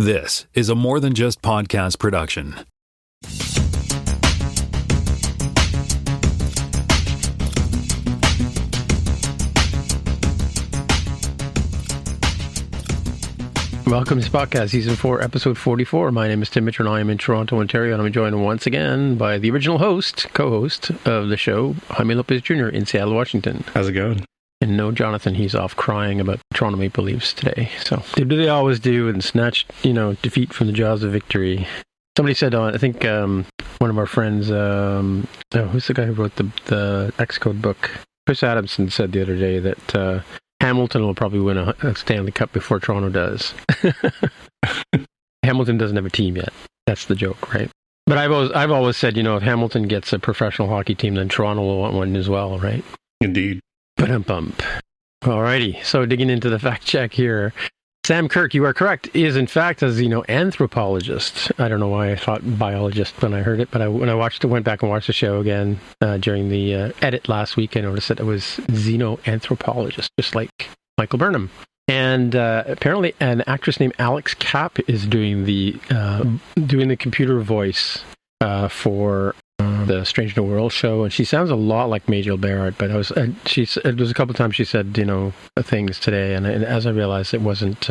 This is a More Than Just Podcast production. Welcome to Spotcast Season 4, Episode 44. My name is Tim Mitchell, and I am in Toronto, Ontario, and I'm joined once again by the original co-host of the show, Jaime Lopez Jr. in Seattle, Washington. How's it going? And no Jonathan, he's off crying about Toronto Maple Leafs today. So they do they always do and snatch, defeat from the jaws of victory. Somebody said on, I think one of our friends, who's the guy who wrote the Xcode book? Chris Adamson said the other day that Hamilton will probably win a Stanley Cup before Toronto does. Hamilton doesn't have a team yet. That's the joke, right? But I've always said, if Hamilton gets a professional hockey team, then Toronto will want one as well, right? Indeed. Bump. Alrighty, so digging into the fact check here. Sam Kirk, you are correct, is in fact, as anthropologist. I don't know why I thought biologist when I heard it, but when I went back and watched the show again during the edit last week, I noticed that it was xenoanthropologist, just like Michael Burnham. And apparently an actress named Alex Kapp is doing the computer voice for the Strange New World show, and she sounds a lot like Majel Barrett, but it was a couple of times she said things today, and as I realized it wasn't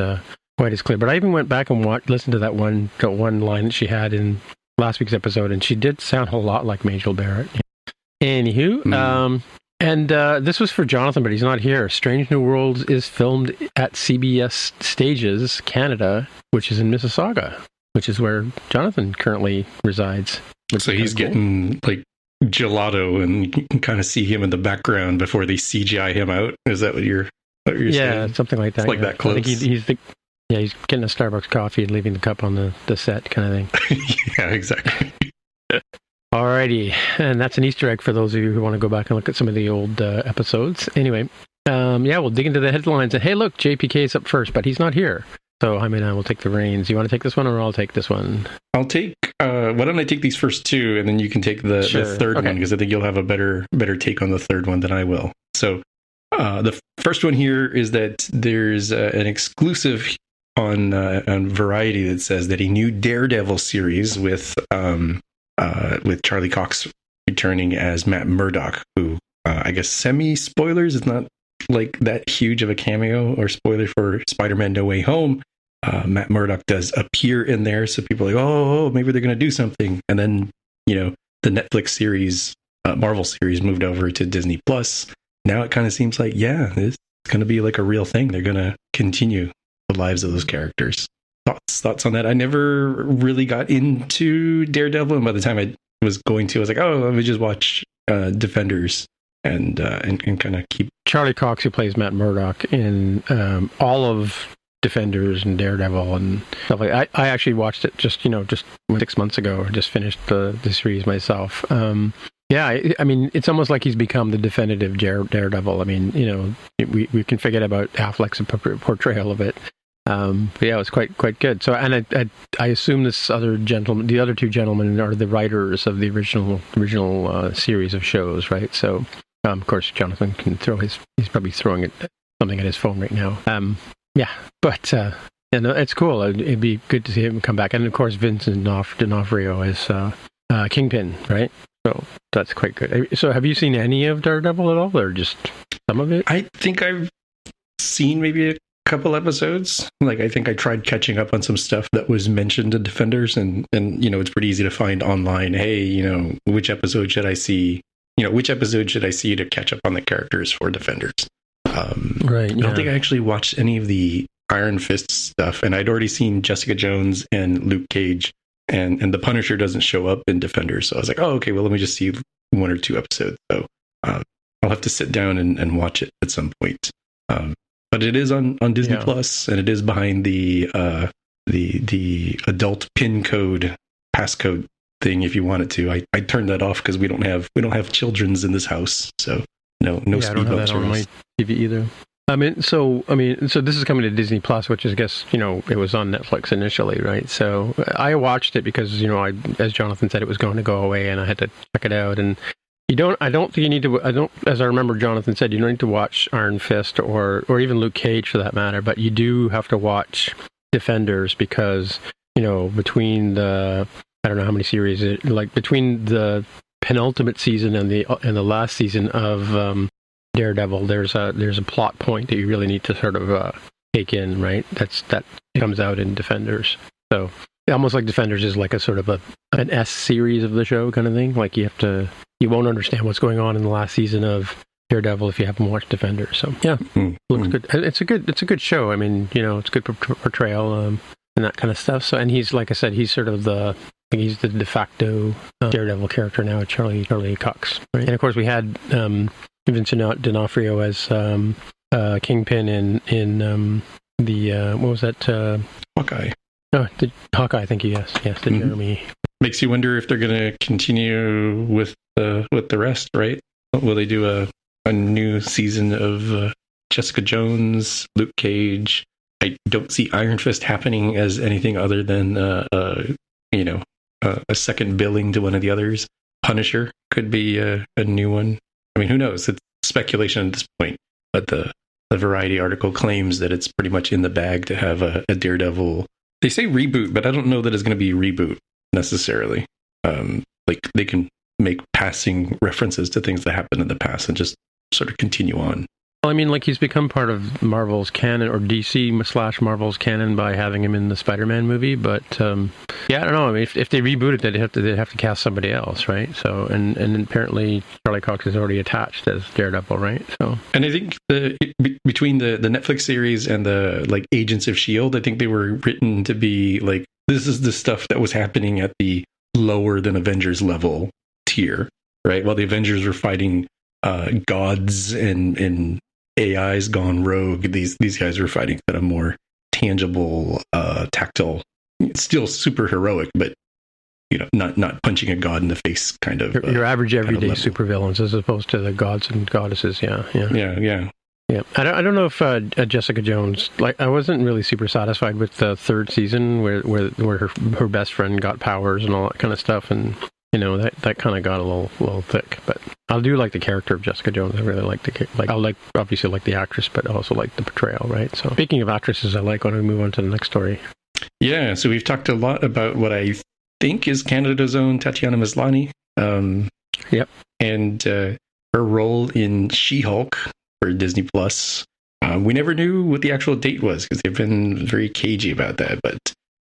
quite as clear. But I even went back and listened to that one line that she had in last week's episode, and she did sound a lot like Majel Barrett. Anywho, and this was for Jonathan, but he's not here. Strange New Worlds is filmed at CBS Stages Canada, which is in Mississauga, which is where Jonathan currently resides. So he's getting like gelato, and you can kind of see him in the background before they CGI him out. Is that what you're saying? Yeah, something like that. It's like that close. I think he's getting a Starbucks coffee and leaving the cup on the set kind of thing. Yeah, exactly. Alrighty, and that's an Easter egg for those of you who want to go back and look at some of the old episodes. Anyway, we'll dig into the headlines. And hey, look, JPK's up first, but he's not here. So Jaime and I will take the reins. You want to take this one, or I'll take this one? I'll take. Why don't I take these first two, and then you can take the third one, because I think you'll have a better take on the third one than I will. So the first one here is that there's an exclusive on Variety that says that a new Daredevil series with Charlie Cox returning as Matt Murdock, who I guess semi-spoilers, it's not like that huge of a cameo or spoiler for Spider-Man No Way Home. Matt Murdock does appear in there, so people are like, oh, maybe they're going to do something. And then, the Netflix series, Marvel series, moved over to Disney Plus. Now it kind of seems like, it's going to be like a real thing. They're going to continue the lives of those characters. Thoughts on that? I never really got into Daredevil, and by the time I was going to, I was like, oh, let me just watch Defenders and kind of keep. Charlie Cox, who plays Matt Murdock in all of Defenders and Daredevil and stuff like that. I actually watched it just 6 months ago. I just finished the series myself. I mean, it's almost like he's become the definitive Daredevil. I mean, we can forget about Affleck's portrayal of it. But yeah, it was quite good. So, and I assume the other two gentlemen are the writers of the original series of shows, right? So, of course, Jonathan can he's probably throwing something at his phone right now. But it's cool. It'd be good to see him come back. And of course, Vincent D'Onofrio is Kingpin, right? So that's quite good. So have you seen any of Daredevil at all, or just some of it? I think I've seen maybe a couple episodes. Like, I think I tried catching up on some stuff that was mentioned in Defenders, and it's pretty easy to find online. Hey, which episode should I see? Which episode should I see to catch up on the characters for Defenders? Right. I don't think I actually watched any of the Iron Fist stuff, and I'd already seen Jessica Jones and Luke Cage, and the Punisher doesn't show up in Defenders, so I was like, oh, okay, well, let me just see one or two episodes. So I'll have to sit down and watch it at some point. But it is on Disney Plus, and it is behind the adult pin code passcode thing. If you want it to, I turned that off because we don't have children's in this house, so no speed I don't have bumps that on my TV either. So this is coming to Disney Plus, which is, I guess, it was on Netflix initially, right? So I watched it because, as Jonathan said, it was going to go away, and I had to check it out. And I don't think you need to, as I remember Jonathan said, you don't need to watch Iron Fist or even Luke Cage for that matter, but you do have to watch Defenders because, between the, I don't know how many series between the penultimate season and the last season of Daredevil, there's a plot point that you really need to sort of take in, right? That comes out in Defenders. So almost like Defenders is like a sort of an S series of the show kind of thing. Like you won't understand what's going on in the last season of Daredevil if you haven't watched Defenders. So yeah, looks good. It's a good show. I mean, it's good portrayal and that kind of stuff. So, and he's, like I said, he's sort of he's the de facto Daredevil character now, Charlie Cox. Right? And of course, we had Vincent D'Onofrio as Kingpin in the what was that? Hawkeye. Oh, Hawkeye. Thank you. Yes, the Jeremy. Makes you wonder if they're going to continue with the rest, right? Will they do a new season of Jessica Jones, Luke Cage? I don't see Iron Fist happening as anything other than a second billing to one of the others. Punisher could be a new one. I mean, who knows? It's speculation at this point, but the Variety article claims that it's pretty much in the bag to have a Daredevil. They say reboot, but I don't know that it's going to be reboot necessarily. Like they can make passing references to things that happened in the past and just sort of continue on. Well, I mean, like he's become part of Marvel's canon, or DC/Marvel's canon, by having him in the Spider-Man movie. But yeah, I don't know. I mean, if they reboot it, they'd have to cast somebody else, right? So, and apparently Charlie Cox is already attached as Daredevil, right? So, and I think between the Netflix series and the like Agents of S.H.I.E.L.D., I think they were written to be like, this is the stuff that was happening at the lower than Avengers level tier, right? While the Avengers were fighting gods and AIs gone rogue, these guys were fighting kind of more tangible, tactile, still super heroic, but not punching a god in the face kind of. Your average everyday supervillains, as opposed to the gods and goddesses. Yeah. I don't know if Jessica Jones, like, I wasn't really super satisfied with the third season where her best friend got powers and all that kind of stuff, and that kind of got a little thick. But I do like the character of Jessica I really like obviously like the actress, but I also like the portrayal, right? So speaking of actresses, I like when we move on to the next story. Yeah, so we've talked a lot about what I think is Canada's own Tatiana Maslany. Yep. And her role in She-Hulk for Disney Plus. We never knew what the actual date was because they've been very cagey about that. But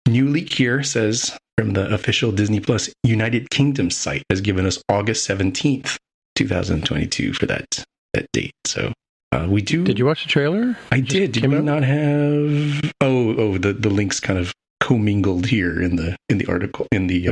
new leak here says from the official Disney Plus United Kingdom site has given us August 17th, 2022 for that date. So we do. Did you watch the trailer? I did. Did we not have? The links kind of commingled here in the article in the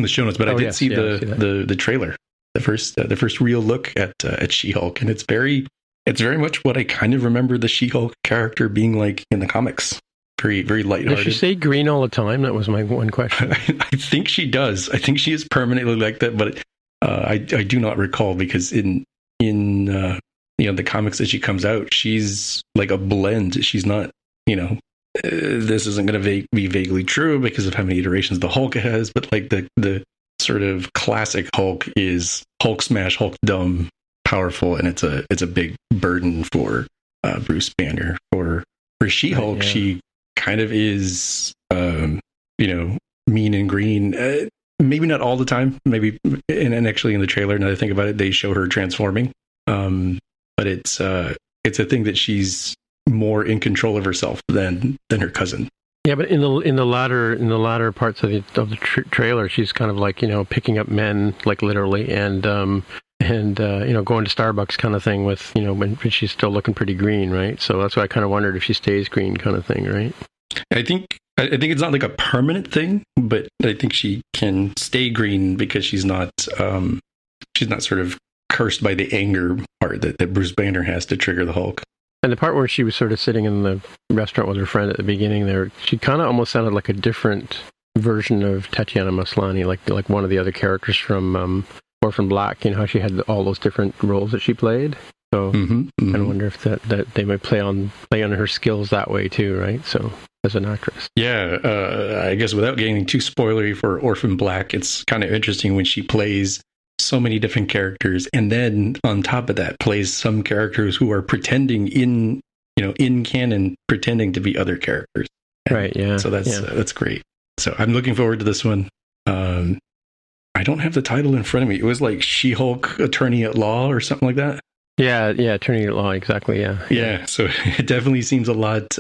show notes. But I did see the trailer, the first real look at She-Hulk, and it's very much what I kind of remember the She-Hulk character being like in the comics. Very, very lighthearted. Does she stay green all the time? That was my one question. I think she does. I think she is permanently like that, but I do not recall because in the comics that she comes out, she's like a blend. She's not, this isn't going to be vaguely true because of how many iterations the Hulk has, but like the sort of classic Hulk is Hulk smash, Hulk dumb, powerful, and it's a big burden for Bruce Banner. For She-Hulk, she kind of is, mean and green. Maybe not all the time. Maybe, and actually in the trailer, now that I think about it, they show her transforming. But it's a thing that she's more in control of herself than her cousin. Yeah, but in the latter parts of the trailer, she's kind of like picking up men, like literally, and going to Starbucks kind of thing with when she's still looking pretty green, right? So that's why I kind of wondered if she stays green, kind of thing, right? I think it's not like a permanent thing, but I think she can stay green because she's not sort of cursed by the anger part that Bruce Banner has to trigger the Hulk. And the part where she was sort of sitting in the restaurant with her friend at the beginning there, she kind of almost sounded like a different version of Tatiana Maslany, like one of the other characters from Orphan Black. How she had all those different roles that she played. So I wonder if that they might play on her skills that way too, right? So as an actress. Yeah, I guess without getting too spoilery for Orphan Black, it's kind of interesting when she plays so many different characters, and then on top of that plays some characters who are pretending in canon, pretending to be other characters. Right. Yeah. So that's great. So I'm looking forward to this one. I don't have the title in front of me. It was like She-Hulk Attorney at Law or something like that. Yeah. Attorney at Law. Exactly. Yeah. Yeah. So it definitely seems a lot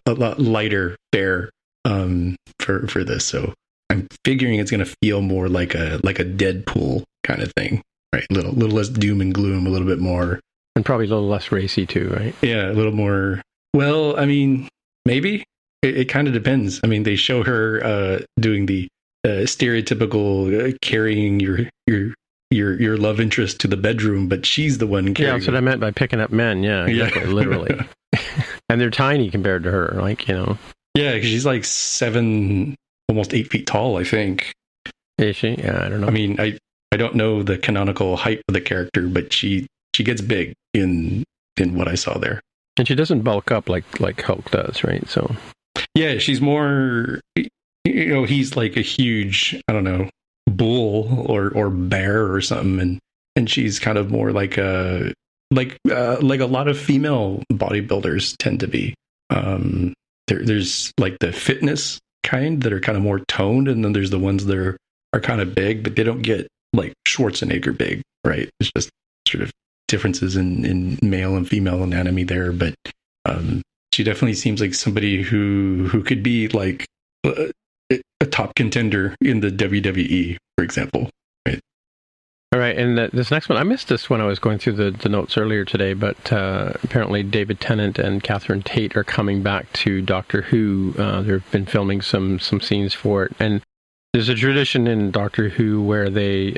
lighter fare for this. So I'm figuring it's going to feel more like a Deadpool kind of thing, right? A little less doom and gloom, a little bit more, and probably a little less racy too, right? Yeah, a little more. Well, I mean, maybe it kind of depends. I mean, they show her doing the stereotypical carrying your love interest to the bedroom, but she's the one carrying. Yeah, that's what I meant by picking up men. Yeah, exactly, literally. And they're tiny compared to her, like, you know. Yeah, because she's like 7, almost 8 feet tall, I think. Is she? Yeah, I don't know. I mean, I don't know the canonical height of the character, but she gets big in what I saw there. And she doesn't bulk up like Hulk does, right? So yeah, she's more, you know, he's like a huge, I don't know, bull or bear or something, and she's kind of more like a lot of female bodybuilders tend to be. There's like the fitness kind that are kind of more toned, and then there's the ones that are kind of big, but they don't get like Schwarzenegger big, right? It's just sort of differences in male and female anatomy there, but she definitely seems like somebody who could be like a top contender in the WWE, for example. Right? All right, and this next one, I missed this when I was going through the notes earlier today, but apparently David Tennant and Catherine Tate are coming back to Doctor Who. They've been filming some scenes for it, and there's a tradition in Doctor Who where they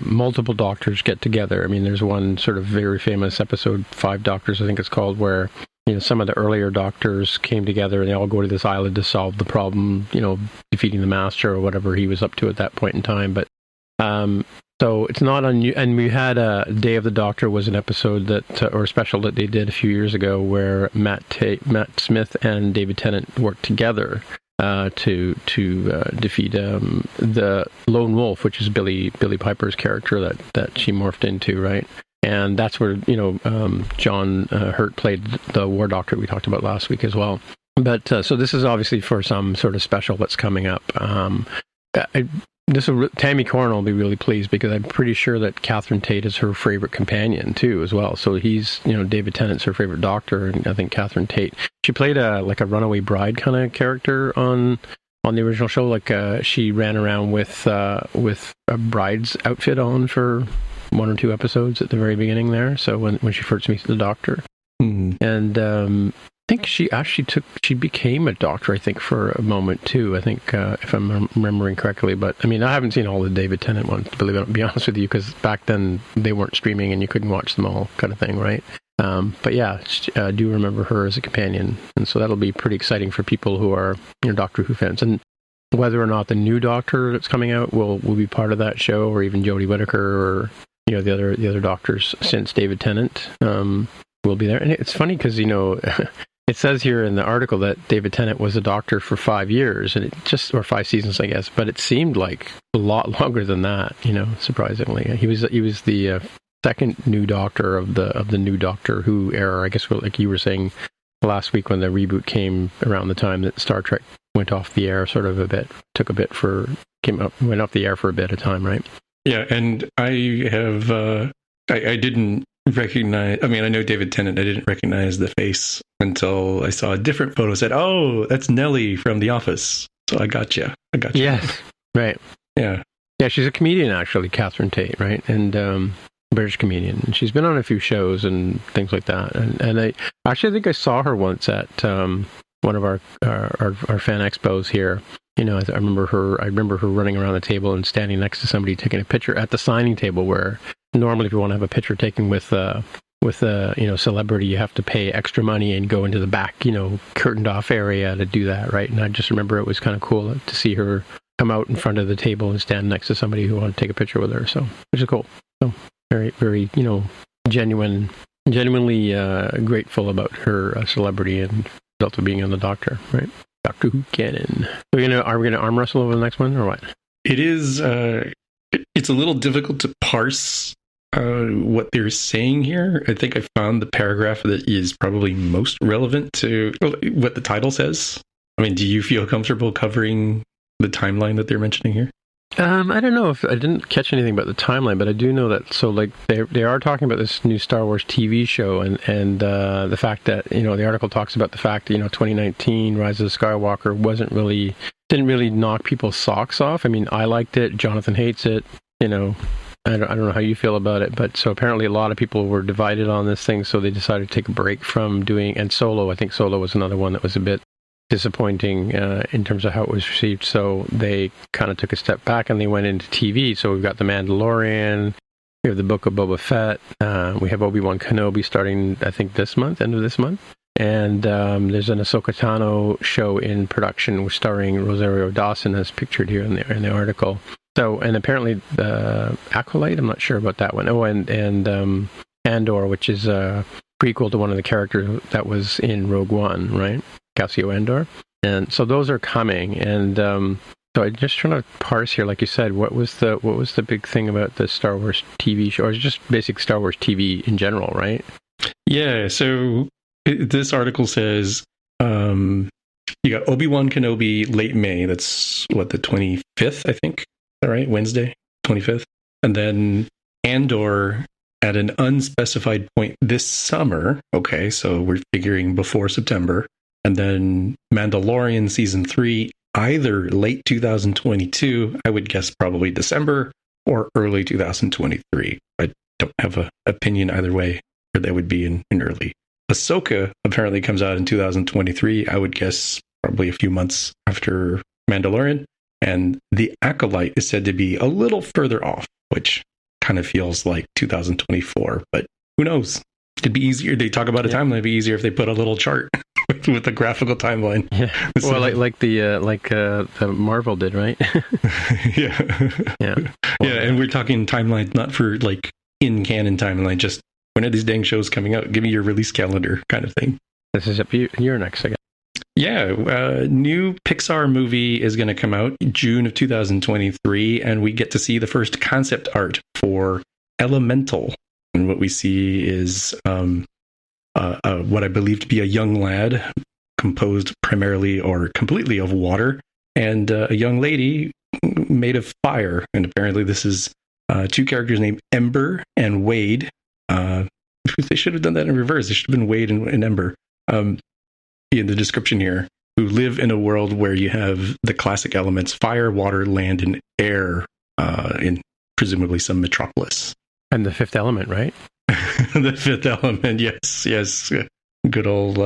multiple doctors get together. I mean, there's one sort of very famous episode, 5 Doctors, I think it's called, where, you know, some of the earlier doctors came together and they all go to this island to solve the problem, you know, defeating the Master or whatever he was up to at that point in time. But so it's not unusual. And we had a Day of the Doctor was an episode that, or a special that they did a few years ago, where Matt Smith and David Tennant worked together to defeat the Lone Wolf, which is Billy Piper's character that she morphed into, right? And that's where, you know, John Hurt played the War Doctor we talked about last week as well. But so this is obviously for some sort of special that's coming up. Tammy Corrin will be really pleased, because I'm pretty sure that Catherine Tate is her favorite companion too, as well. So he's, you know, David Tennant's her favorite Doctor, and I think Catherine Tate, she played a runaway bride kind of character on the original show. Like she ran around with a bride's outfit on for 1 or 2 episodes at the very beginning there. So when she first meets the Doctor, and I think she became a doctor, I think, for a moment too, I think, if I'm remembering correctly. But I mean, I haven't seen all the David Tennant ones, to be honest with you, because back then they weren't streaming and you couldn't watch them all, kind of thing, right? But yeah, I do remember her as a companion, and so that'll be pretty exciting for people who are, you know, Doctor Who fans. And whether or not the new Doctor that's coming out will be part of that show, or even Jodie Whittaker, or, you know, the other Doctors since David Tennant will be there. And it's funny because, you know, it says here in the article that David Tennant was a Doctor for 5 years, and or 5 seasons, I guess, but it seemed like a lot longer than that, you know, surprisingly. He was the second new Doctor of the new Doctor Who era, I guess, like you were saying last week, when the reboot came around the time that Star Trek went off the air, went off the air for a bit of time, right? Yeah, and I have, I didn't recognize, I mean, I know David Tennant, I didn't recognize the face until I saw a different photo, said, oh, that's Nellie from The Office. So I got you. Yes, right. Yeah. Yeah, she's a comedian, actually, Catherine Tate, right? And British comedian. And she's been on a few shows and things like that. And I think I saw her once at one of our fan expos here. You know, I remember her running around the table and standing next to somebody taking a picture at the signing table, where normally if you want to have a picture taken with a you know, celebrity, you have to pay extra money and go into the back, you know, curtained off area to do that, right? And I just remember it was kind of cool to see her come out in front of the table and stand next to somebody who wanted to take a picture with her. So, which is cool. So very, very, you know, genuinely grateful about her celebrity and result of being on the Doctor, right? Doctor Who canon. Are we gonna arm wrestle over the next one, or what? It is. It's a little difficult to parse what they're saying here. I think I found the paragraph that is probably most relevant to what the title says. I mean, do you feel comfortable covering the timeline that they're mentioning here? I don't know if I didn't catch anything about the timeline, but I do know that. So, like, they are talking about this new Star Wars TV show, and the fact that the article talks about the fact that 2019 Rise of the Skywalker didn't really knock people's socks off. I mean, I liked it. Jonathan hates it. I don't know how you feel about it, but so apparently a lot of people were divided on this thing, so they decided to take a break from doing. And Solo, I think Solo was another one that was a bit disappointing in terms of how it was received, so they kind of took a step back and they went into TV. So we've got The Mandalorian, we have the Book of Boba Fett, we have Obi-Wan Kenobi starting, I think, end of this month, and there's an Ahsoka Tano show in production starring Rosario Dawson, as pictured here in the article. So, and apparently the Acolyte, I'm not sure about that one. Oh, and Andor, which is a prequel to one of the characters that was in Rogue One, right? Cassio Andor. And so those are coming. And so I'm just trying to parse here, like you said, what was the big thing about the Star Wars TV show? Or it's just basic Star Wars TV in general, right? Yeah, so this article says you got Obi-Wan Kenobi late May. That's the 25th, I think. Is that right? Wednesday, 25th. And then Andor at an unspecified point this summer. Okay, so we're figuring before September. And then Mandalorian Season 3, either late 2022, I would guess probably December, or early 2023. I don't have an opinion either way, or that would be in early. Ahsoka apparently comes out in 2023, I would guess probably a few months after Mandalorian. And The Acolyte is said to be a little further off, which kind of feels like 2024, but who knows? It'd be easier. They talk about a timeline. It'd be easier if they put a little chart with a graphical timeline. Yeah. So, well, like the Marvel did, right? Yeah. Yeah. Yeah, and we're talking timelines, not for like in canon timeline. Just when are these dang shows coming out? Give me your release calendar, kind of thing. This is you're next, I guess. Yeah, new Pixar movie is going to come out June of 2023, and we get to see the first concept art for Elemental. And what we see is what I believe to be a young lad composed primarily or completely of water, and a young lady made of fire. And apparently this is two characters named Ember and Wade. They should have done that in reverse. They should have been Wade and Ember. In the description here, who live in a world where you have the classic elements: fire, water, land, and air, in presumably some metropolis. And the fifth element, right? The fifth element, yes. Good old,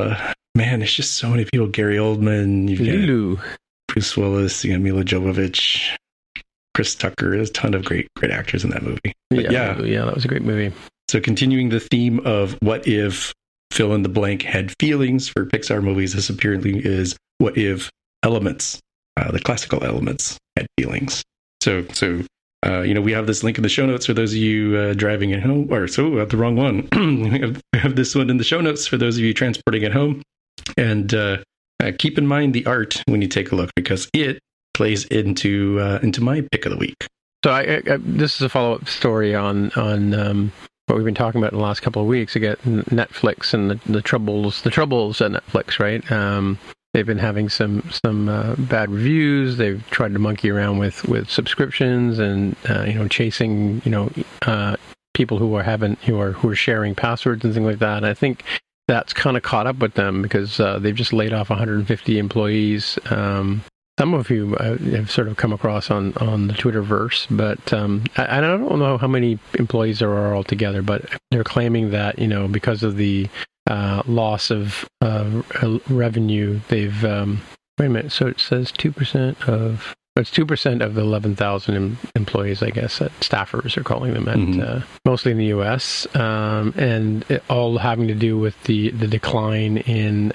man, there's just so many people. Gary Oldman, you've got Bruce Willis, you got Mila Jovovich, Chris Tucker. There's a ton of great actors in that movie. But yeah, that was a great movie. So continuing the theme of what if fill in the blank had feelings for Pixar movies, this apparently is what if elements, the classical elements had feelings. So we have this link in the show notes for those of you driving at home, or the wrong one. We have this one in the show notes for those of you transporting at home. And keep in mind the art when you take a look, because it plays into my pick of the week. So this is a follow-up story on what we've been talking about in the last couple of weeks. Again, Netflix and the troubles at Netflix, right? They've been having some bad reviews. They've tried to monkey around with subscriptions and chasing people who are sharing passwords and things like that. And I think that's kind of caught up with them because they've just laid off 150 employees. Some of you have sort of come across on the Twitterverse, but I don't know how many employees there are altogether, but they're claiming that, because of the loss of revenue, they've... wait a minute, so it says 2% of... It's 2% of the 11,000 employees, I guess, that staffers are calling them, mostly in the U.S., and it all having to do with the decline in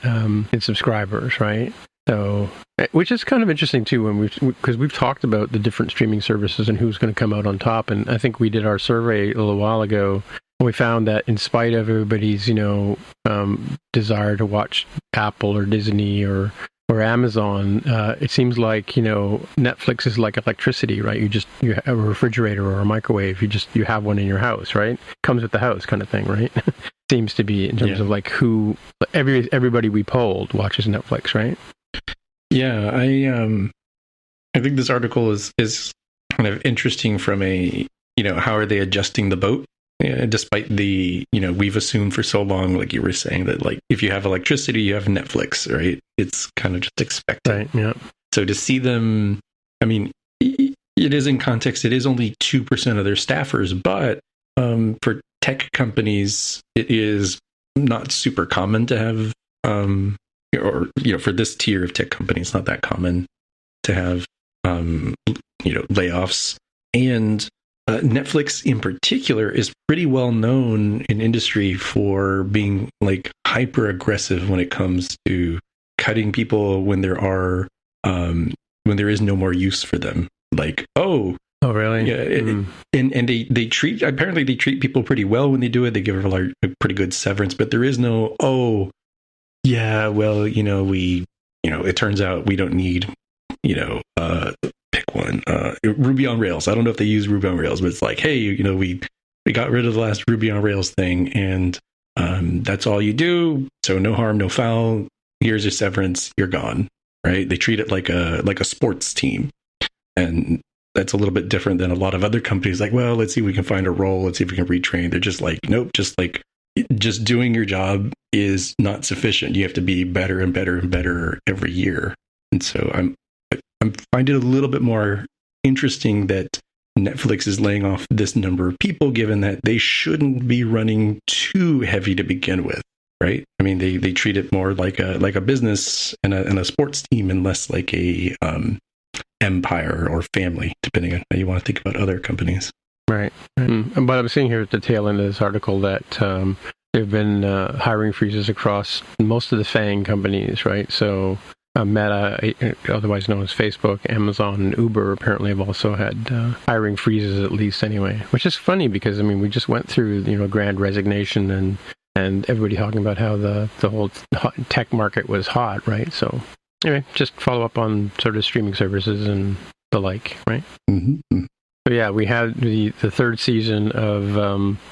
subscribers, right? So, which is kind of interesting too, because we've talked about the different streaming services and who's going to come out on top. And I think we did our survey a little while ago, and we found that in spite of everybody's, desire to watch Apple or Disney or Amazon, it seems like, Netflix is like electricity, right? You have a refrigerator or a microwave. You have one in your house, right? Comes with the house kind of thing, right? Seems to be in terms of like who everybody we polled watches Netflix, right? Yeah, I think this article is kind of interesting from a, how are they adjusting the boat? Despite the, we've assumed for so long, like you were saying, that like if you have electricity, you have Netflix, right? It's kind of just expected. Right, yeah. So to see them, I mean, it is in context, it is only 2% of their staffers, but for tech companies, it is not super common to have, for this tier of tech companies, not that common to have, layoffs. And Netflix in particular is pretty well known in industry for being like hyper aggressive when it comes to cutting people when there is no more use for them. Like, oh really? Yeah, and they treat people pretty well when they do it. They give a pretty good severance, but there is no it turns out we don't need pick one, Ruby on Rails. I don't know if they use Ruby on Rails, but it's like, hey, we got rid of the last Ruby on Rails thing, and that's all you do. So no harm, no foul. Here's your severance. You're gone. Right? They treat it like a sports team, and that's a little bit different than a lot of other companies. Like, well, let's see if we can find a role. Let's see if we can retrain. They're just like, nope. Just doing your job is not sufficient. You have to be better and better and better every year. And so I'm finding it a little bit more interesting that Netflix is laying off this number of people, given that they shouldn't be running too heavy to begin with, right? I mean, they treat it more like a business and a sports team, and less like a empire or family, depending on how you want to think about other companies. Right. But I'm seeing here at the tail end of this article that there have been hiring freezes across most of the FAANG companies, right? So Meta, otherwise known as Facebook, Amazon, and Uber apparently have also had hiring freezes, at least anyway. Which is funny because, I mean, we just went through, grand resignation and everybody talking about how the whole tech market was hot, right? So anyway, just follow up on sort of streaming services and the like, right? Mm-hmm. So yeah, we had the third season of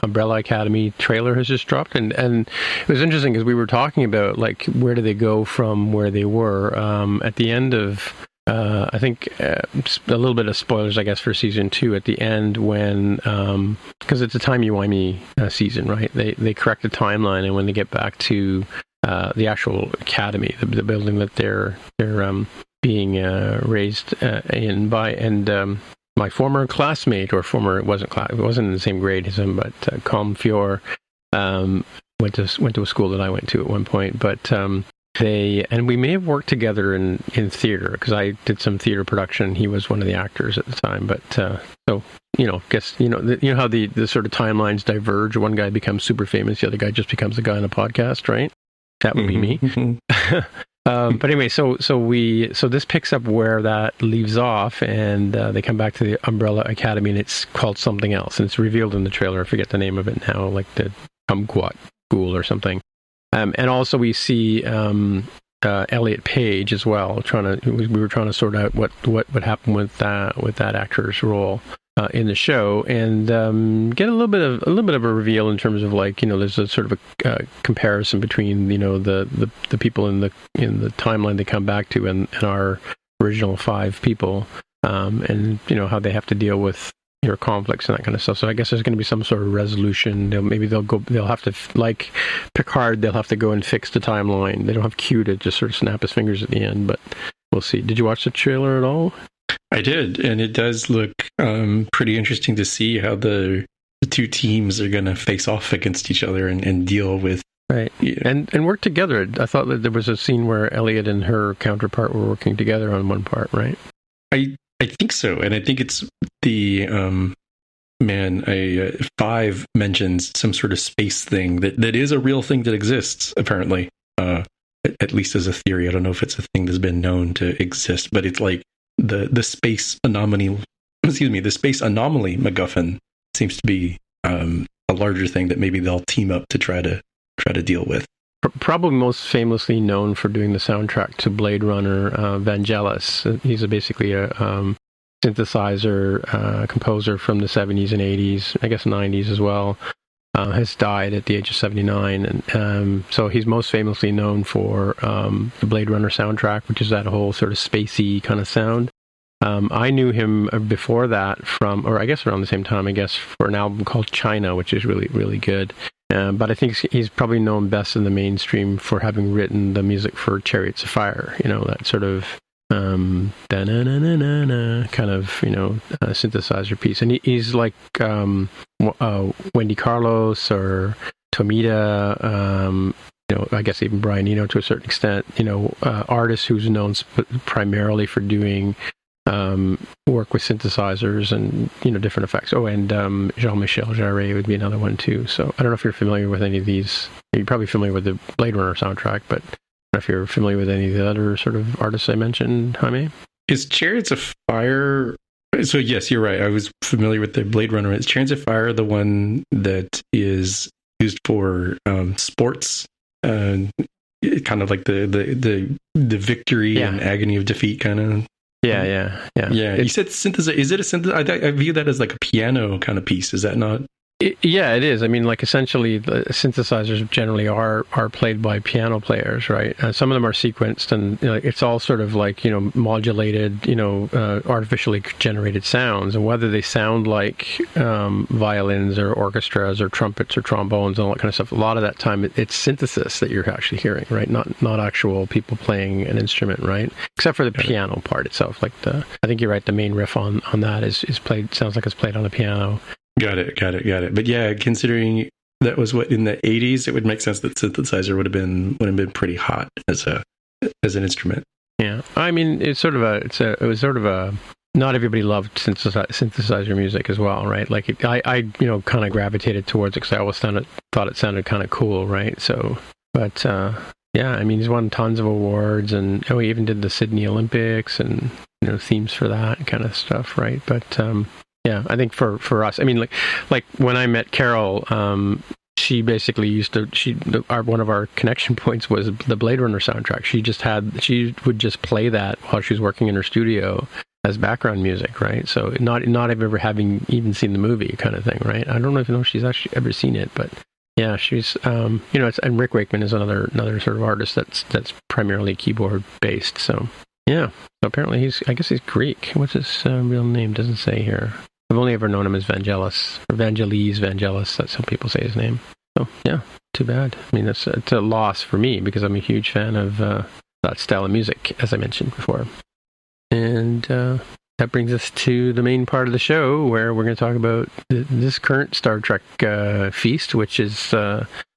Umbrella Academy trailer has just dropped, and it was interesting because we were talking about like where do they go from where they were at the end of I think a little bit of spoilers, I guess, for season 2 at the end when because it's a timey-wimey season, right? They correct the timeline, and when they get back to the actual academy, the building that they're being raised in by, and my former classmate, it wasn't in the same grade as him, but Calm Fior went to a school that I went to at one point. But we may have worked together in theater, because I did some theater production. He was one of the actors at the time. But so guess how the sort of timelines diverge. One guy becomes super famous, the other guy just becomes a guy on a podcast, right? That would be me. But anyway, so this picks up where that leaves off, and they come back to the Umbrella Academy, and it's called something else, and it's revealed in the trailer. I forget the name of it now, like the Kumquat School or something. And also we see Elliot Page as well. We were trying to sort out what happened with that actor's role in the show, and get a little bit of a reveal in terms of like there's a sort of a comparison between the people in the timeline they come back to and our original 5 people, and how they have to deal with conflicts and that kind of stuff. So I guess there's going to be some sort of resolution. They'll have to, like Picard, they'll have to go and fix the timeline. They don't have Q to just sort of snap his fingers at the end, but we'll see. Did you watch the trailer at all? I did, and it does look pretty interesting to see how the 2 teams are going to face off against each other and deal with. Right, and work together. I thought that there was a scene where Elliot and her counterpart were working together on one part, right? I think so, and I think it's the 5 mentions some sort of space thing that is a real thing that exists, apparently, at least as a theory. I don't know if it's a thing that's been known to exist, but it's like the space anomaly. The space anomaly MacGuffin seems to be a larger thing that maybe they'll team up to try to deal with. Probably most famously known for doing the soundtrack to Blade Runner, Vangelis. He's basically a synthesizer composer from the 70s and 80s, I guess 90s as well. has died at the age of 79. And so he's most famously known for the Blade Runner soundtrack, which is that whole sort of spacey kind of sound. I knew him before that from, or I guess around the same time, for an album called China, which is really, really good. But I think he's probably known best in the mainstream for having written the music for Chariots of Fire, that sort of kind of, synthesizer piece. And he's like Wendy Carlos or Tomita, I guess even Brian Eno to a certain extent, artists who's known primarily for doing work with synthesizers and different effects. And Jean-Michel Jarre would be another one too. So I don't know if you're familiar with any of these. You're probably familiar with the Blade Runner soundtrack, but I don't know if you're familiar with any of the other sort of artists I mentioned, Jaime. Is Chariots of Fire? So yes, you're right. I was familiar with the Blade Runner. Is Chariots of Fire the one that is used for sports? Kind of like the victory and agony of defeat kind of. Yeah. You said synthesizer. Is it a synthesizer? I view that as like a piano kind of piece. Is that not? Yeah, it is. I mean, like essentially, the synthesizers generally are played by piano players, right? Some of them are sequenced, and it's all sort of like modulated, artificially generated sounds, and whether they sound like violins or orchestras or trumpets or trombones and all that kind of stuff. A lot of that time, it's synthesis that you're actually hearing, right? Not actual people playing an instrument, right? Except for the piano part itself. Like I think you're right. The main riff on that is played. Sounds like it's played on the piano. Got it. But yeah, considering that was what in the 80s, it would make sense that synthesizer would have been pretty hot as an instrument. Yeah, I mean, it was sort of a. Not everybody loved synthesizer music as well, right? Like I kind of gravitated towards it because I always thought it sounded kind of cool, right? So, but yeah, I mean, he's won tons of awards, and he even did the Sydney Olympics and themes for that kind of stuff, right? But yeah, I think for us, I mean, like when I met Carol, she basically one of our connection points was the Blade Runner soundtrack. She would just play that while she was working in her studio as background music, right? So not ever having even seen the movie kind of thing, right? I don't know if she's actually ever seen it, but yeah, she's and Rick Wakeman is another sort of artist that's primarily keyboard based. So yeah, so apparently he's Greek. What's his real name? Doesn't say here. I've only ever known him as Vangelis, or Vangelis. That's how people say his name. So, yeah, too bad. I mean, it's a loss for me because I'm a huge fan of that style of music, as I mentioned before. And that brings us to the main part of the show, where we're going to talk about this current Star Trek feast, which is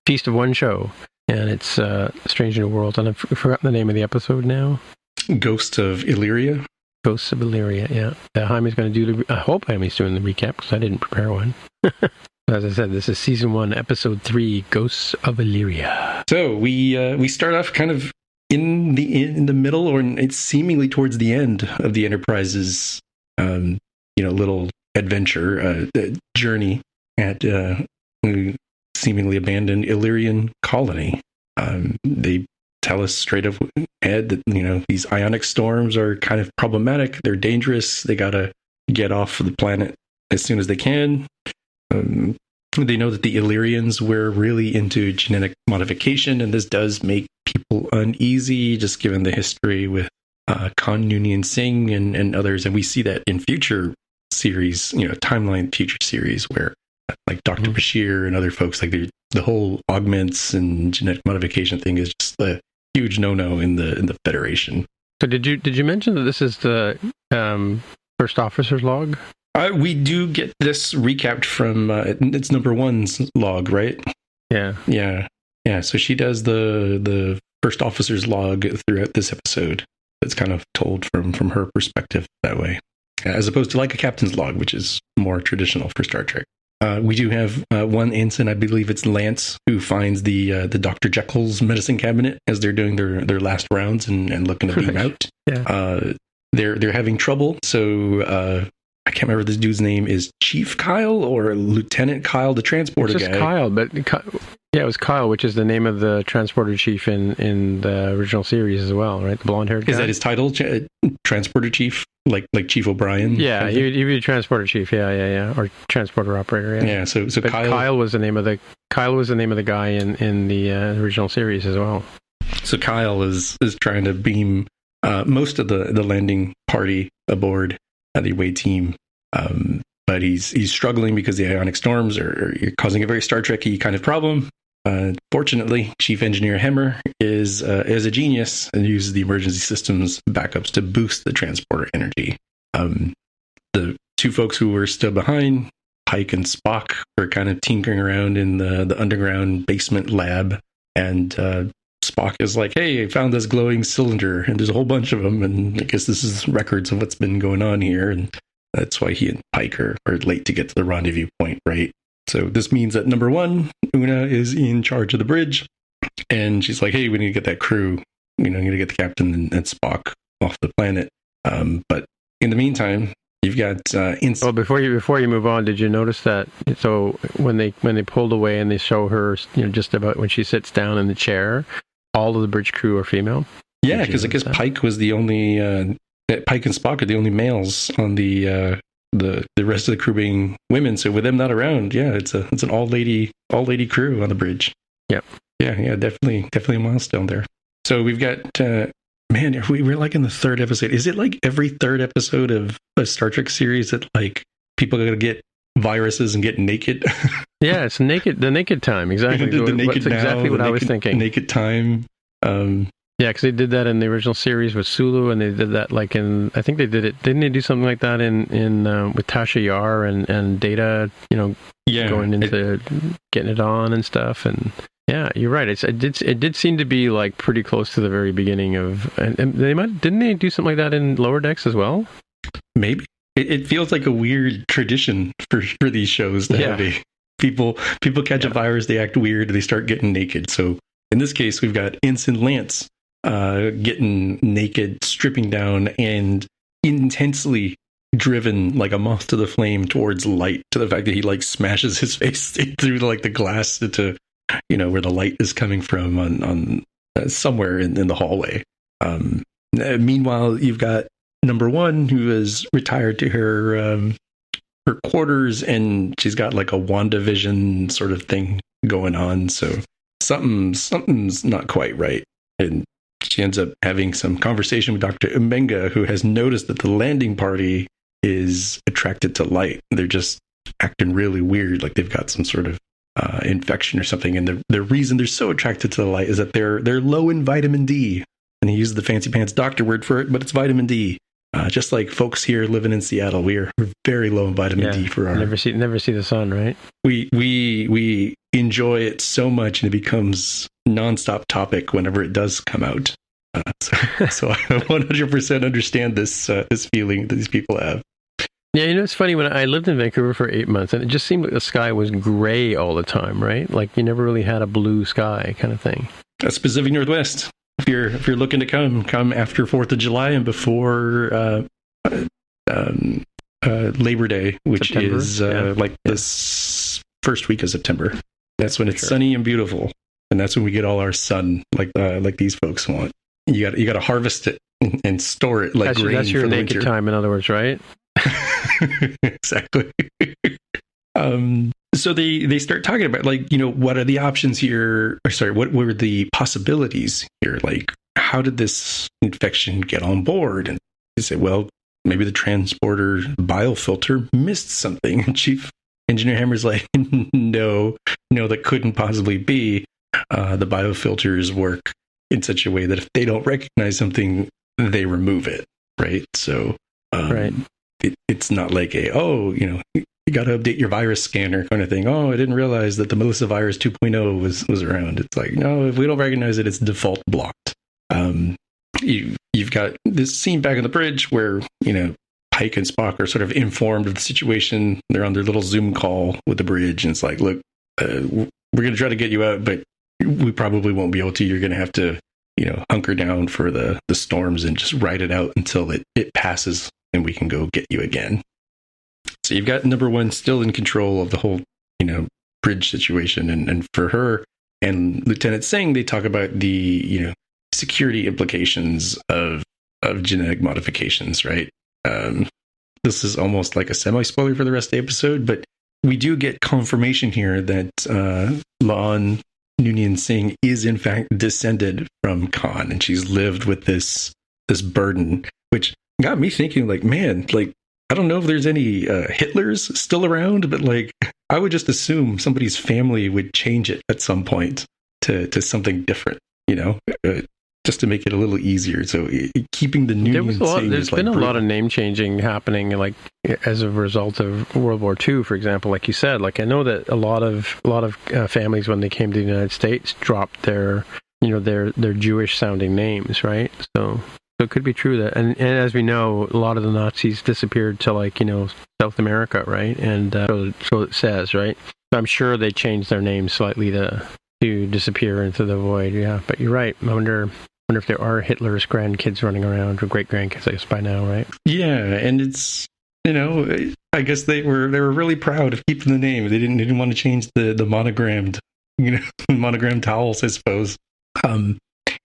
Feast of One Show. And it's Strange New Worlds. And I've forgotten the name of the episode now. Ghosts of Ilyria. Ghosts of Ilyria, yeah. Jaime's going to do I hope Jaime's doing the recap because I didn't prepare one. As I said, this is Season 1, Episode 3, Ghosts of Ilyria. So we start off kind of in the middle, or it's seemingly towards the end of the Enterprise's little adventure journey at seemingly abandoned Illyrian colony. They tell us straight up, Ed, that these ionic storms are kind of problematic. They're dangerous. They gotta get off the planet as soon as they can. They know that the Illyrians were really into genetic modification, and this does make people uneasy, just given the history with Khan Noonien Singh and others. And we see that in future series, timeline future series, where like Dr. Bashir and other folks, like the whole augments and genetic modification thing is just a huge no-no in the Federation. So did you mention that this is the first officer's log? We do get this recapped from it's number one's log, right? Yeah. So she does the first officer's log throughout this episode. It's kind of told from her perspective that way, as opposed to like a captain's log, which is more traditional for Star Trek. We do have one ensign, I believe it's Lance, who finds the Dr. Jekyll's medicine cabinet as they're doing their last rounds and looking to beam out. Yeah. They're having trouble, so I can't remember this dude's name is Chief Kyle or Lieutenant Kyle, the transporter guy. Just Kyle, but yeah, it was Kyle, which is the name of the transporter chief in the original series as well, right? The blonde-haired guy. Is that his title, transporter chief, like Chief O'Brien? Yeah, he'd be transporter chief. Yeah, or transporter operator. Yeah. Yeah. So Kyle was the name of the guy in the original series as well. So Kyle is trying to beam most of the landing party aboard the away team, but he's struggling because the ionic storms are causing a very Star Trek-y kind of problem. Fortunately, Chief Engineer Hemmer is a genius and uses the emergency systems backups to boost the transporter energy. The two folks who were still behind, Pike and Spock, were kind of tinkering around in the underground basement lab, and Spock is like, hey, I found this glowing cylinder, and there's a whole bunch of them, and I guess this is records of what's been going on here, and that's why he and Pike are late to get to the rendezvous point, right? So this means that number one, Una is in charge of the bridge, and she's like, hey, we need to get that crew, need to get the captain and Spock off the planet. But in the meantime, you've got... well, before you move on, did you notice that, so when they pulled away and they show her, just about when she sits down in the chair, all of the bridge crew are female? Yeah, because I guess Pike was the only... Pike and Spock are the only males on the rest of the crew being women. So with them not around, yeah, it's an all lady crew on the bridge. Yep. Yeah, definitely a milestone there. So we've got we're like in the third episode. Is it like every third episode of a Star Trek series that like people are gonna get viruses and get naked? Yeah, it's the naked time, exactly. That's exactly what I was thinking. Naked time. Yeah, because they did that in the original series with Sulu, and they did that I think they did it. Didn't they do something like that in with Tasha Yar and Data? Going into getting it on and stuff. And yeah, you're right. It did seem to be like pretty close to the very beginning of. And didn't they do something like that in Lower Decks as well? Maybe it feels like a weird tradition for these shows to have people catch a virus, they act weird, they start getting naked. So in this case, we've got Ensign Lance getting naked, stripping down, and intensely driven like a moth to the flame towards light, to the fact that he like smashes his face through like the glass to where the light is coming from on somewhere in the hallway. Meanwhile, you've got number one, who is retired to her quarters, and she's got like a WandaVision sort of thing going on. So something's not quite right, and she ends up having some conversation with Dr. Umenga, who has noticed that the landing party is attracted to light. They're just acting really weird, like they've got some sort of infection or something. And the reason they're so attracted to the light is that they're low in vitamin D. And he uses the fancy pants doctor word for it, but it's vitamin D. Just like folks here living in Seattle, we're very low in vitamin D for our... Never see the sun, right? We enjoy it so much, and it becomes nonstop topic whenever it does come out. So I 100% understand this feeling that these people have. Yeah, it's funny, when I lived in Vancouver for 8 months, and it just seemed like the sky was gray all the time, right? Like you never really had a blue sky kind of thing. That's Pacific Northwest. If you're looking to come after 4th of July and before Labor Day, which September, is this first week of September. That's when it's sunny and beautiful, and that's when we get all our sun, like these folks want. You got to harvest it and store it like grain. That's your for the naked winter. time, in other words, right? Exactly. So they start talking about what are the options here? Or sorry, what were the possibilities here? Like, how did this infection get on board? And they say, well, maybe the transporter biofilter missed something. And Chief Engineer Hammer's like, no, that couldn't possibly be. The biofilters work in such a way that if they don't recognize something, they remove it, right? So right. It's not like you got to update your virus scanner kind of thing. Oh, I didn't realize that the Melissa virus 2.0 was around. It's like, no, if we don't recognize it, it's default blocked. You've got this scene back on the bridge where, Pike and Spock are sort of informed of the situation. They're on their little Zoom call with the bridge, and it's like, look, we're going to try to get you out, but we probably won't be able to. You're going to have to, hunker down for the storms and just ride it out until it passes, and we can go get you again. So you've got number one still in control of the whole, bridge situation. And for her and Lieutenant Singh, they talk about the, security implications of genetic modifications, right? This is almost like a semi-spoiler for the rest of the episode, but we do get confirmation here that Laan Noonien Singh is in fact descended from Khan, and she's lived with this burden, which got me thinking, like, man, like, I don't know if there's any Hitlers still around, but like, I would just assume somebody's family would change it at some point to something different, just to make it a little easier. So keeping the Noonien Singh, there's been a lot of name changing happening, like as a result of World War II, for example. Like you said, like I know that a lot of families when they came to the United States dropped their Jewish sounding names, right? So it could be true that, and as we know, a lot of the Nazis disappeared to South America, right? And so it says, right? So I'm sure they changed their names slightly to disappear into the void. Yeah, but you're right. I wonder if there are Hitler's grandkids running around, or great grandkids, I guess, by now, right? Yeah, and it's I guess they were really proud of keeping the name. They didn't want to change the monogrammed monogrammed towels, I suppose.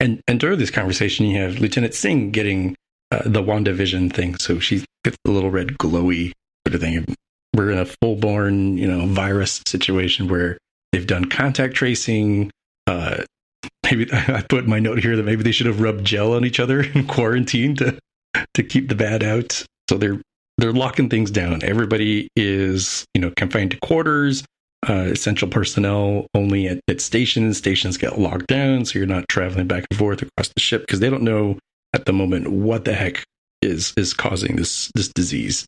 And during this conversation, you have Lieutenant Singh getting the WandaVision thing. So she gets the little red glowy sort of thing. We're in a full-born, virus situation where they've done contact tracing. Maybe I put in my note here that maybe they should have rubbed gel on each other in quarantine to keep the bad out. So they're locking things down. Everybody is, confined to quarters. Essential personnel only at stations. Stations get locked down, so you're not traveling back and forth across the ship because they don't know at the moment what the heck is causing this disease.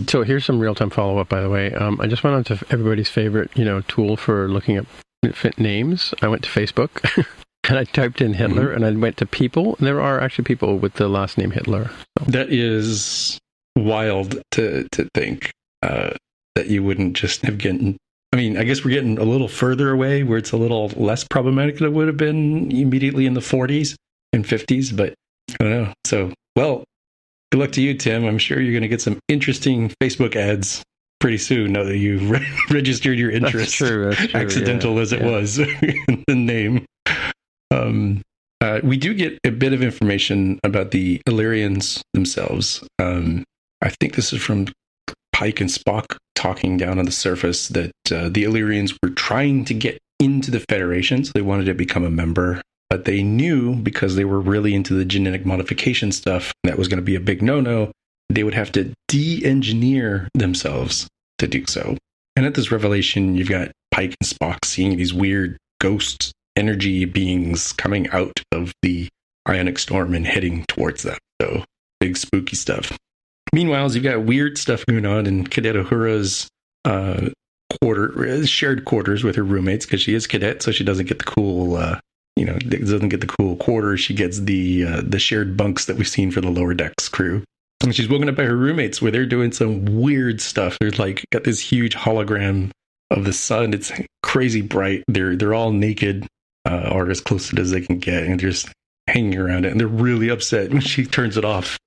So here's some real-time follow-up, by the way. I just went on to everybody's favorite, tool for looking up names. I went to Facebook and I typed in Hitler, and I went to people, and there are actually people with the last name Hitler. So. That is wild to think that you wouldn't just have gotten. I mean, I guess we're getting a little further away where it's a little less problematic than it would have been immediately in the 40s and 50s, but I don't know. So, well, good luck to you, Tim. I'm sure you're going to get some interesting Facebook ads pretty soon now that you've registered your interest. That's true, accidental as it was in the name. We do get a bit of information about the Illyrians themselves. I think this is from Pike and Spock talking down on the surface that the Illyrians were trying to get into the Federation, so they wanted to become a member, but they knew because they were really into the genetic modification stuff, that was going to be a big no-no. They would have to de-engineer themselves to do so. And at this revelation, you've got Pike and Spock seeing these weird ghost energy beings coming out of the ionic storm and heading towards them. So big spooky stuff. Meanwhile, you've got weird stuff going on in Cadet Uhura's shared quarters with her roommates, because she is cadet, so she doesn't get the cool, doesn't get the cool quarters. She gets the shared bunks that we've seen for the lower decks crew. And she's woken up by her roommates where they're doing some weird stuff. They're like got this huge hologram of the sun. It's crazy bright. They're all naked, or as close to it as they can get, and they're just hanging around it. And they're really upset when she turns it off.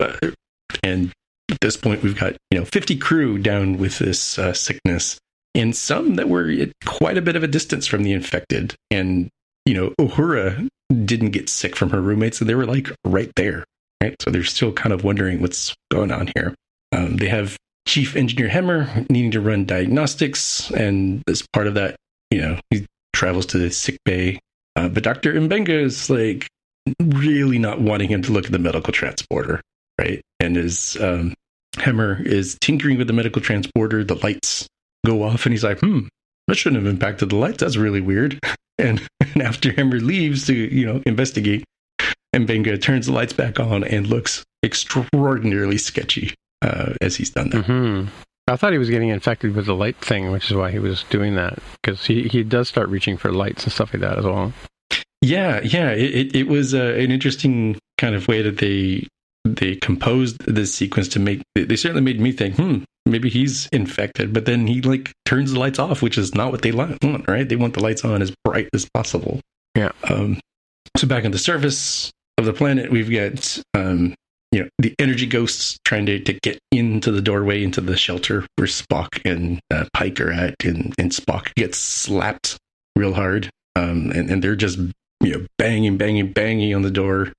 And at this point, we've got 50 crew down with this sickness, and some that were at quite a bit of a distance from the infected. And Uhura didn't get sick from her roommates, and they were like right there. Right, so they're still kind of wondering what's going on here. They have Chief Engineer Hemmer needing to run diagnostics, and as part of that, he travels to the sick bay. But Dr. Mbenga is like really not wanting him to look at the medical transporter, right? And as Hemmer is tinkering with the medical transporter, the lights go off, and he's like, that shouldn't have impacted the lights. That's really weird. And after Hemmer leaves to, investigate, Mbenga turns the lights back on and looks extraordinarily sketchy as he's done that. Mm-hmm. I thought he was getting infected with the light thing, which is why he was doing that, because he does start reaching for lights and stuff like that as well. Yeah. It was an interesting kind of way that they composed this sequence to make. They certainly made me think, maybe he's infected, but then he like turns the lights off, which is not what they want, right? They want the lights on as bright as possible. Yeah. So back on the surface of the planet, we've got the energy ghosts trying to get into the doorway into the shelter where Spock and Pike are at, and Spock gets slapped real hard, and they're just banging on the door.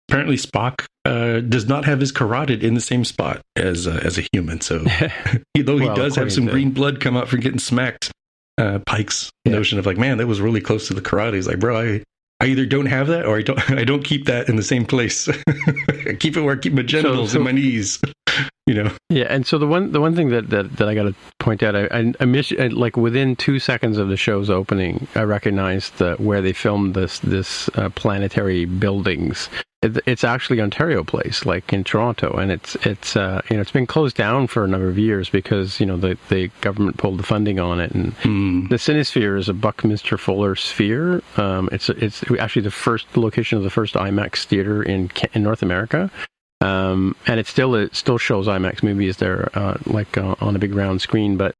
Apparently Spock does not have his carotid in the same spot as a human, so though he does have some green blood come out from getting smacked, Pike's notion of like, man, that was really close to the carotid. He's like, bro, I either don't have that or I don't keep that in the same place. I keep it where I keep my genitals and my knees. Yeah, and so the one thing that I got to point out, I miss, like within 2 seconds of the show's opening, I recognized where they filmed this planetary buildings. It's actually Ontario Place, like in Toronto, and it's been closed down for a number of years because the government pulled the funding on it, and the Cinesphere is a Buckminster Fuller sphere. It's actually the first location of the first IMAX theater in North America. And it still shows IMAX movies there, on a big round screen. But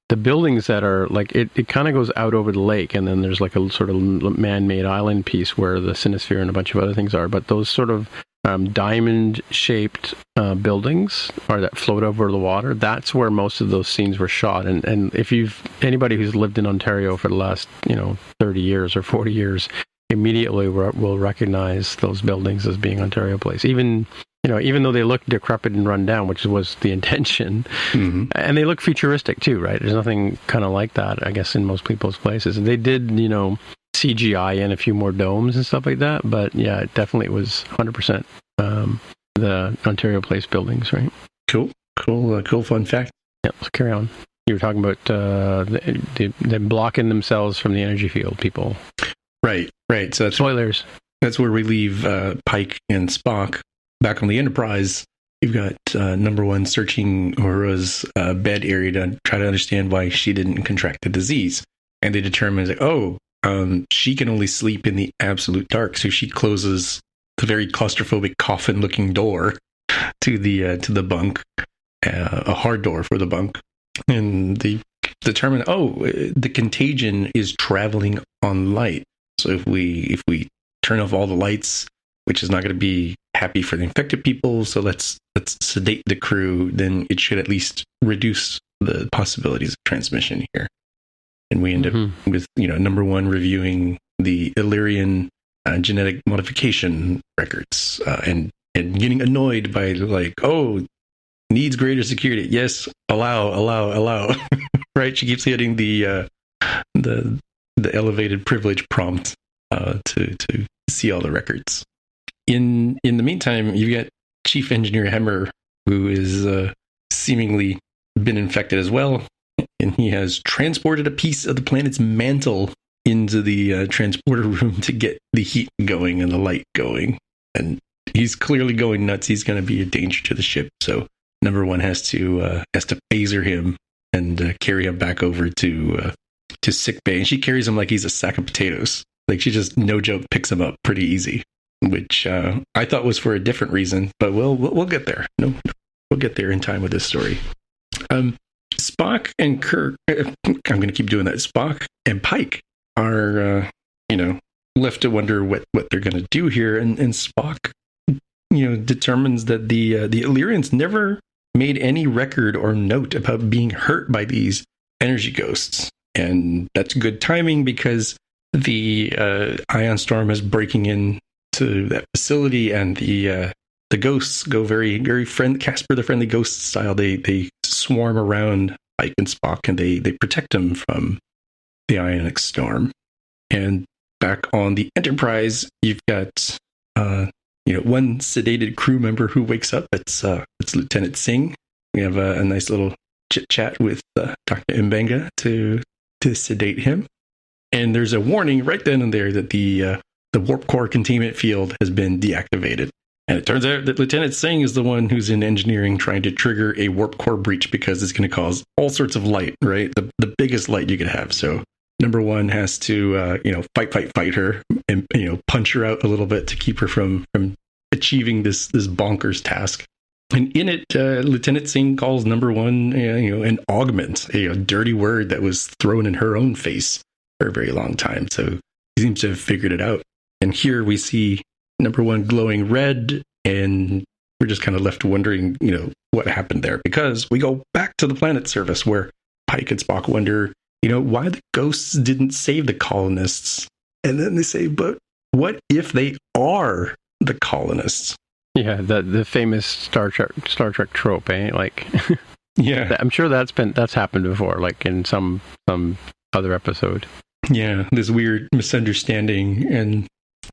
the buildings that are like it kind of goes out over the lake, and then there's like a sort of man-made island piece where the Cinesphere and a bunch of other things are. But those sort of diamond-shaped buildings that float over the water, that's where most of those scenes were shot. And if anybody who's lived in Ontario for the last 30 years or 40 years, immediately will recognize those buildings as being Ontario Place, even though they look decrepit and run down, which was the intention. Mm-hmm. And they look futuristic too, right? There's nothing kind of like that, I guess, in most people's places. And they did, CGI in a few more domes and stuff like that, but yeah, it definitely was 100% the Ontario Place buildings, right? Cool fun fact. Yeah, let's carry on. You were talking about they're blocking themselves from the energy field, people. Right. So that's spoilers. That's where we leave Pike and Spock back on the Enterprise. You've got number one searching Uhura's bed area to try to understand why she didn't contract the disease, and they determine she can only sleep in the absolute dark, so she closes the very claustrophobic coffin-looking door to the bunk, a hard door for the bunk, and they determine the contagion is traveling on light. So if we turn off all the lights, which is not going to be happy for the infected people, so let's sedate the crew, then it should at least reduce the possibilities of transmission here. And we end up with number one reviewing the Ilyrian genetic modification records and getting annoyed by needs greater security. Yes, allow. Right? She keeps hitting the elevated privilege prompt to see all the records. In the meantime, you get Chief Engineer Hemmer, who is seemingly been infected as well, and he has transported a piece of the planet's mantle into the transporter room to get the heat going and the light going. And he's clearly going nuts. He's going to be a danger to the ship. So number one has to phaser him and carry him back over to sick bay. And she carries him like he's a sack of potatoes. Like she just, no joke, picks him up pretty easy, which I thought was for a different reason. But we'll get there. No, we'll get there in time with this story. Spock and Kirk, I'm going to keep doing that. Spock and Pike are, left to wonder what they're going to do here. And Spock, determines that the Illyrians never made any record or note about being hurt by these energy ghosts. And that's good timing because the ion storm is breaking into that facility, and the ghosts go very, very Casper the Friendly Ghost style. They swarm around Pike and Spock, and they protect them from the ionic storm. And back on the Enterprise, you've got one sedated crew member who wakes up. It's Lieutenant Singh. We have a nice little chit chat with Dr. Mbenga to sedate him. And there's a warning right then and there that the warp core containment field has been deactivated. And it turns out that Lieutenant Singh is the one who's in engineering trying to trigger a warp core breach because it's going to cause all sorts of light, right? The biggest light you could have. So number one has to, fight her and, punch her out a little bit to keep her from achieving this bonkers task. And in it, Lieutenant Singh calls number one, an augment, a dirty word that was thrown in her own face for a very long time. So he seems to have figured it out. And here we see number one glowing red, and we're just kind of left wondering, what happened there. Because we go back to the planet service where Pike and Spock wonder, why the ghosts didn't save the colonists. And then they say, but what if they are the colonists? Yeah, the famous Star Trek trope, eh? Like, yeah, I'm sure that's happened before, like in some other episode. Yeah, this weird misunderstanding, and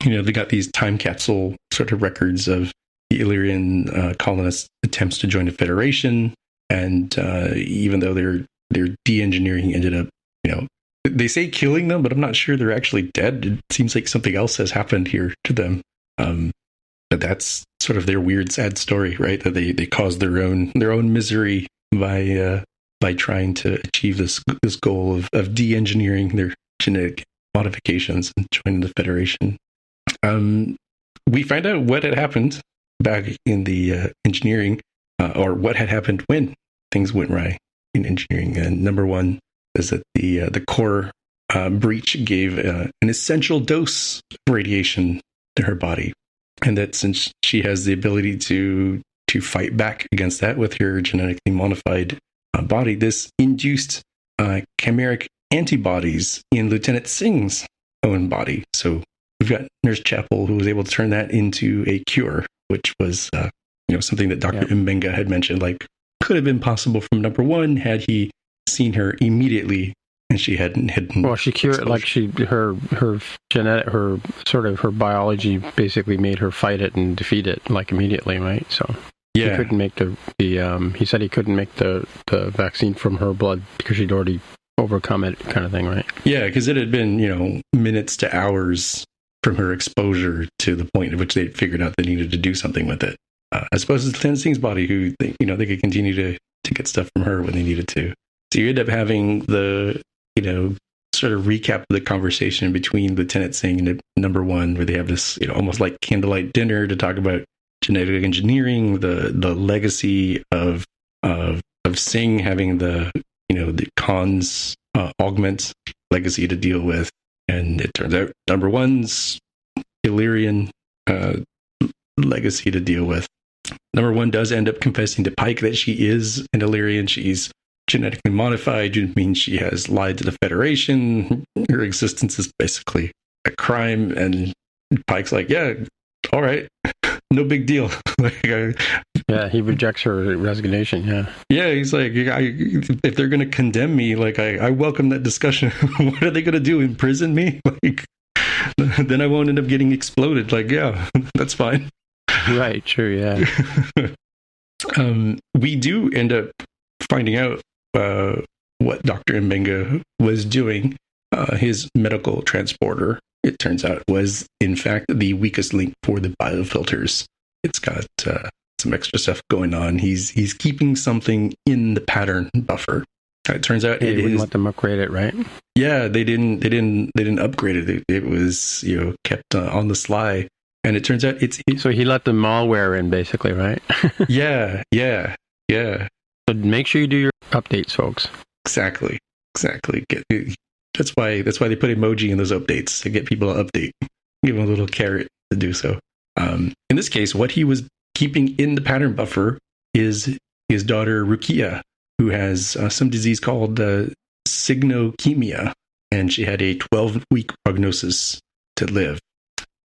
they got these time capsule sort of records of the Illyrian colonists' attempts to join the Federation, and even though their de-engineering ended up, they say killing them, but I'm not sure they're actually dead. It seems like something else has happened here to them. But that's sort of their weird, sad story, right? That they caused their own misery by trying to achieve this goal of de-engineering their genetic modifications and joining the Federation. We find out what had happened back in the engineering, or what had happened when things went right in engineering. And number one is that the core breach gave an essential dose of radiation to her body, and that since she has the ability to fight back against that with her genetically modified body, this induced chimeric antibodies in Lieutenant Singh's own body. So we've got Nurse Chapel, who was able to turn that into a cure, which was something that Dr. Mbenga had mentioned, like could have been possible from number one had he seen her immediately and she hadn't hidden. Well, she cured, like her genetic, her biology basically made her fight it and defeat it like immediately, right? So he couldn't make he said he couldn't make the vaccine from her blood because she'd already overcome it, kind of thing, right? Yeah, because it had been minutes to hours from her exposure to the point at which they figured out they needed to do something with it. As opposed to Lieutenant Singh's body, who they could continue to get stuff from her when they needed to. So you end up having the sort of recap of the conversation between Lieutenant Singh and number one, where they have this almost like candlelight dinner to talk about genetic engineering, the legacy of Singh having the Khan's augment legacy to deal with, and it turns out number one's Illyrian legacy to deal with. Number one does end up confessing to Pike that she is an Illyrian. She's genetically modified, which means she has lied to the Federation. Her existence is basically a crime, and Pike's like, yeah, all right, no big deal. Yeah, he rejects her resignation. Yeah, he's like, if they're going to condemn me, I welcome that discussion. What are they going to do? Imprison me? Then I won't end up getting exploded. Yeah, that's fine. Right. True. Yeah. We do end up finding out what Dr. Mbenga was doing. His medical transporter, it turns out, was in fact the weakest link for the biofilters. It's got some extra stuff going on. He's keeping something in the pattern buffer. It turns out they didn't let them upgrade it, right? Yeah, they didn't upgrade it. It was kept on the sly, and it turns out so he let the malware in, basically, right? Yeah. So make sure you do your updates, folks. Exactly. That's why they put emoji in those updates, to get people to update. Give them a little carrot to do so. In this case, what he was keeping in the pattern buffer is his daughter Rukia, who has some disease called signochemia, and she had a 12-week prognosis to live.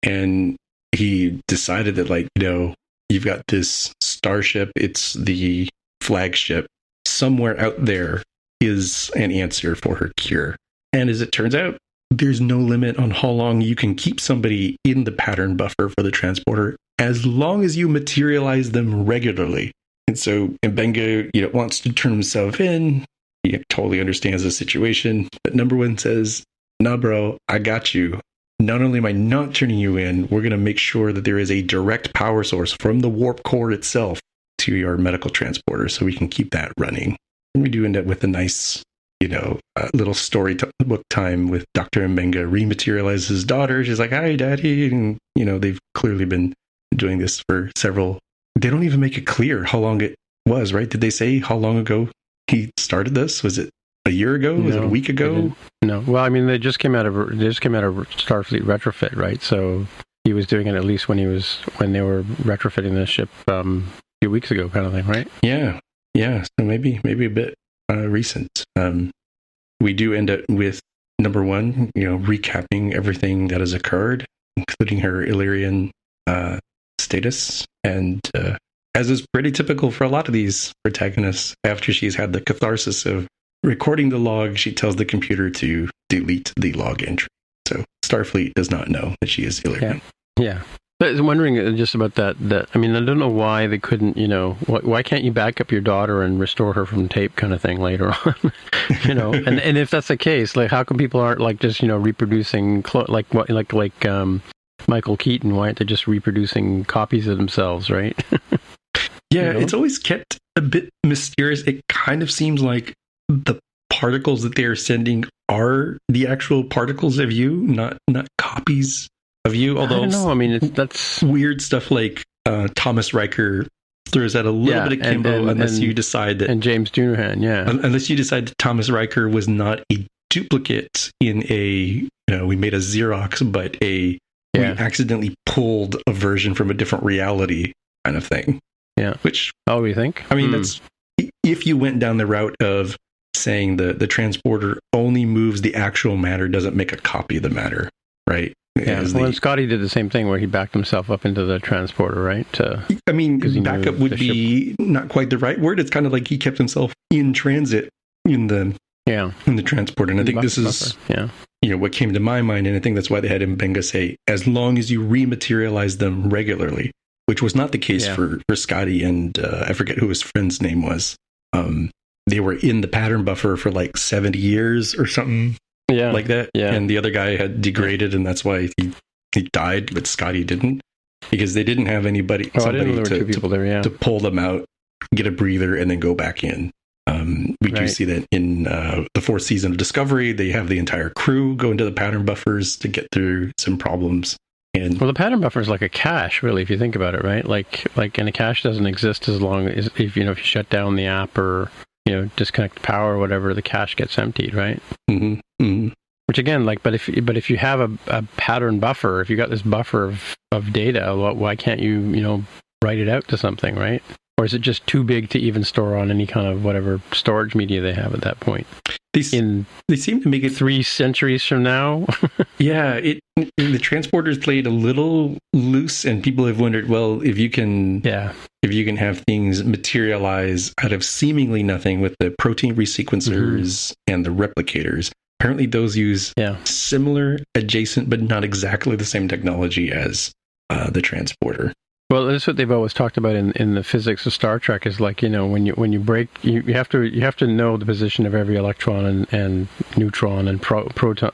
And he decided that, you've got this starship, it's the flagship. Somewhere out there is an answer for her cure. And as it turns out, there's no limit on how long you can keep somebody in the pattern buffer for the transporter, as long as you materialize them regularly. And so Mbenga, wants to turn himself in. He totally understands the situation. But number one says, nah, bro, I got you. Not only am I not turning you in, we're going to make sure that there is a direct power source from the warp core itself to your medical transporter, so we can keep that running. And we do end up with a nice, little storybook time with Dr. Mbenga rematerializes his daughter. She's like, hi, Daddy. And, they've clearly been doing this for several. They don't even make it clear how long it was, right? Did they say how long ago he started this? Was it a year ago? Was it a week ago? No. Well, I mean, they just came out of Starfleet retrofit, right? So he was doing it at least when they were retrofitting the ship a few weeks ago, kind of thing, right? Yeah. So maybe a bit recent. We do end up with number one, recapping everything that has occurred, including her Illyrian status, and as is pretty typical for a lot of these protagonists, after she's had the catharsis of recording the log, she tells the computer to delete the log entry. So Starfleet does not know that she is Illyrian. Yeah. But I was wondering just about that. I mean, I don't know why they couldn't, why can't you back up your daughter and restore her from tape kind of thing later on? And if that's the case, like, how come people aren't like just, reproducing, like Michael Keaton, why aren't they just reproducing copies of themselves, right? Yeah, it's always kept a bit mysterious. It kind of seems like the particles that they are sending are the actual particles of you, not copies of you. Although, I don't know. I mean, that's weird stuff like Thomas Riker throws out a little bit of Kimbo, unless you decide that, and James Doohan, unless you decide that Thomas Riker was not a duplicate in a, we made a Xerox, but we accidentally pulled a version from a different reality kind of thing. Yeah. Which, you think? I mean, that's if you went down the route of saying the transporter only moves the actual matter, doesn't make a copy of the matter, right? Yeah. Well, Scotty did the same thing where he backed himself up into the transporter, right? I mean, backup would be not quite the right word. It's kind of like he kept himself in transit in the transporter. And I think this is what came to my mind, and I think that's why they had Mbenga say, as long as you rematerialize them regularly, which was not the case for Scotty and I forget who his friend's name was. They were in the pattern buffer for like 70 years or something like that. Yeah. And the other guy had degraded, and that's why he died, but Scotty didn't, because they didn't have somebody to pull them out, get a breather, and then go back in. We do see that in the fourth season of Discovery, they have the entire crew go into the pattern buffers to get through some problems. And the pattern buffer is like a cache, really, if you think about it, right? And a cache doesn't exist as long as if you shut down the app or disconnect the power or whatever, the cache gets emptied, right? Mm-hmm. Mm-hmm. Which again, but if you have a pattern buffer, if you got this buffer of data, why can't you write it out to something, right? Or is it just too big to even store on any kind of whatever storage media they have at that point? They seem to make it 3 centuries from now. Yeah, the transporter's played a little loose, and people have wondered, well, if you can have things materialize out of seemingly nothing with the protein resequencers and the replicators, apparently those use similar, adjacent, but not exactly the same technology as the transporter. Well, that's what they've always talked about in the physics of Star Trek, is like, when you break, you have to know the position of every electron and neutron and proton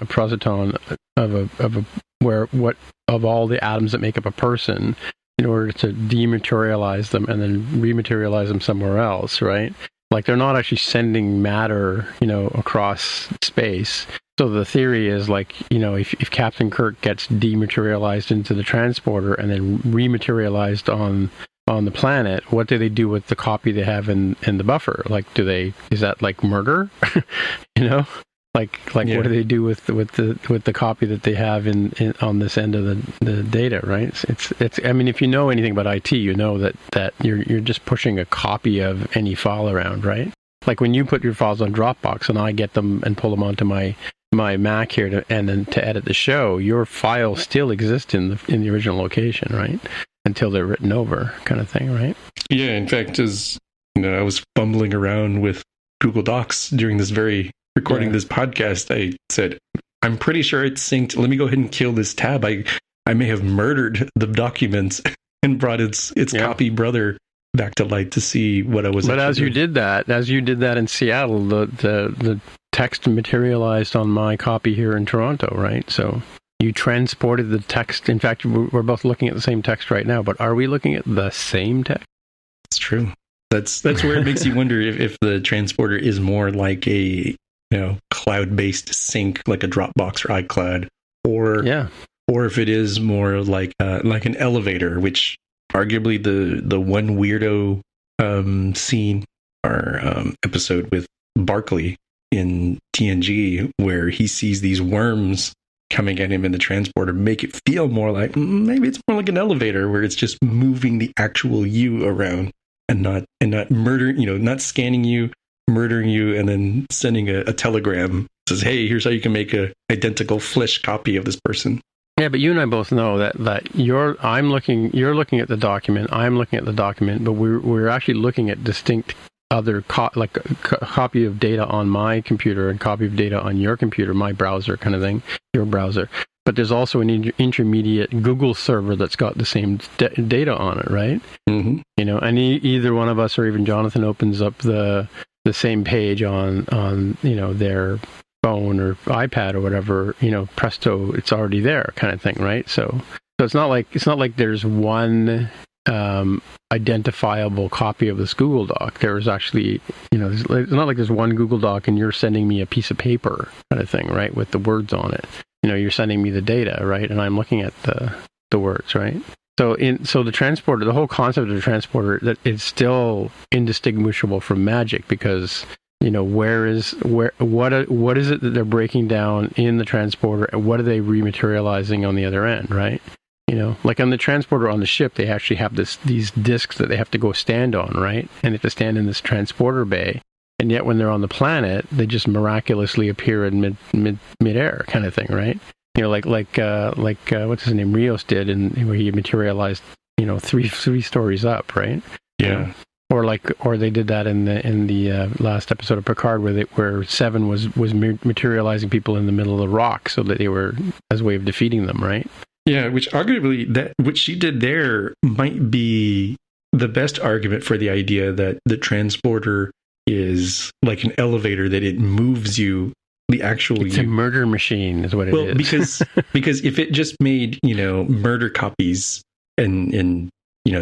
of all the atoms that make up a person, in order to dematerialize them and then rematerialize them somewhere else, right? Like, they're not actually sending matter, across space. So the theory is, like, if Captain Kirk gets dematerialized into the transporter and then rematerialized on the planet, what do they do with the copy they have in the buffer? Like, is that like murder? What do they do with the copy that they have in on this end of the data, right? It's I mean, if you know anything about IT, you know that you're just pushing a copy of any file around, right? Like when you put your files on Dropbox and I get them and pull them onto my Mac here to edit the show, your files still exist in the original location, right? Until they're written over, kind of thing, right? Yeah, in fact, as I was fumbling around with Google Docs during this very recording this podcast, I said, I'm pretty sure it's synced. Let me go ahead and kill this tab. I may have murdered the documents and brought its copy brother back to light to see what I was. But as you did that in Seattle, the text materialized on my copy here in Toronto, right? So you transported the text. In fact, we're both looking at the same text right now, but are we looking at the same text? It's true. That's where it makes you wonder if the transporter is more like a cloud-based sync, like a Dropbox or iCloud, or if it is more like an elevator, which arguably the one weirdo scene or episode with Barclay in TNG, where he sees these worms coming at him in the transporter make it feel more like maybe it's more like an elevator where it's just moving the actual you around and not murdering, not scanning you, murdering you, and then sending a telegram that says, hey, here's how you can make a identical flesh copy of this person. Yeah, but you and I both know that you're looking at the document, I'm looking at the document, but we're actually looking at distinct other copy of data on my computer and copy of data on your computer, my browser kind of thing, your browser. But there's also an intermediate Google server that's got the same data on it, right? Mm-hmm. And either one of us or even Jonathan opens up the same page on their phone or iPad or whatever, presto, it's already there kind of thing, right? So it's not like there's one identifiable copy of this Google Doc. There's actually, it's not like there's one Google Doc and you're sending me a piece of paper kind of thing, right, with the words on it. You're sending me the data, right, and I'm looking at the words, right? So the transporter, the whole concept of the transporter, that it's still indistinguishable from magic because what is it that they're breaking down in the transporter and what are they rematerializing on the other end, right? Like on the transporter on the ship, they actually have these discs that they have to go stand on, right? And they have to stand in this transporter bay. And yet when they're on the planet, they just miraculously appear in midair kind of thing, right? Like what's his name, Rios did, where he materialized, three stories up, right? Yeah. Or they did that in the last episode of Picard, where Seven was materializing people in the middle of the rock, so that they were as a way of defeating them, right? Yeah, which arguably what she did there might be the best argument for the idea that the transporter is like an elevator, that it moves you, the actual it's a murder machine is what it is. because if it just made murder copies and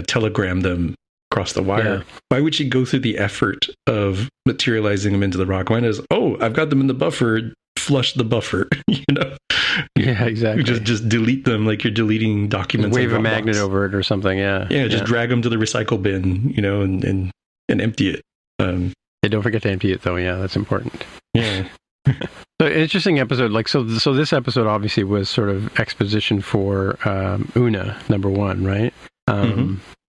telegram them across the wire, why would she go through the effort of materializing them into the rock? Why does I've got them in the buffer, flush the buffer, Yeah, exactly. Just delete them like you're deleting documents. Wave a magnet over it or something. Yeah. Just drag them to the recycle bin, and empty it. Don't forget to empty it though. Yeah, that's important. Yeah. So interesting episode. So this episode obviously was sort of exposition for Una #1, right?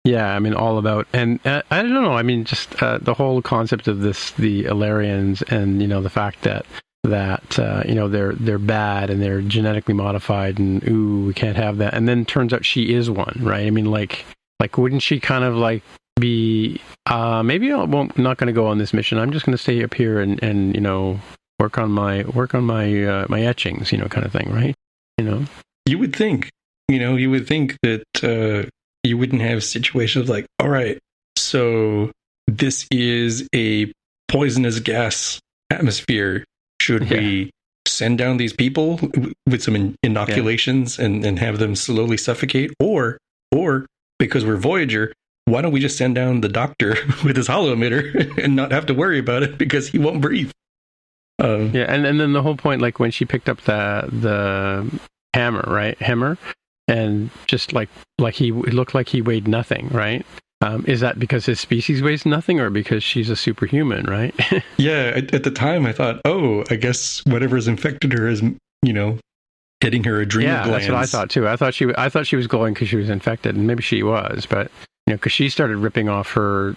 Yeah, I mean, all about, and I don't know. I mean, just the whole concept of the Ilyrians, and the fact that they're bad and they're genetically modified, and we can't have that. And then turns out she is one, right? I mean, like wouldn't she kind of like be maybe not going to go on this mission. I'm just going to stay up here and work on my my etchings, kind of thing, right? You would think, that you wouldn't have situations like, all right, so this is a poisonous gas atmosphere. Should we send down these people with some inoculations and have them slowly suffocate? Or because we're Voyager, why don't we just send down the doctor with his holo emitter and not have to worry about it because he won't breathe? And then the whole point, like when she picked up the hammer, right? And just like it looked like he weighed nothing, right? Is that because his species weighs nothing, or because she's a superhuman, right? Yeah, at the time I thought, I guess whatever's infected her is, hitting her adrenal glands. Yeah, that's what I thought too. I thought she was glowing because she was infected, and maybe she was, but because she started ripping off her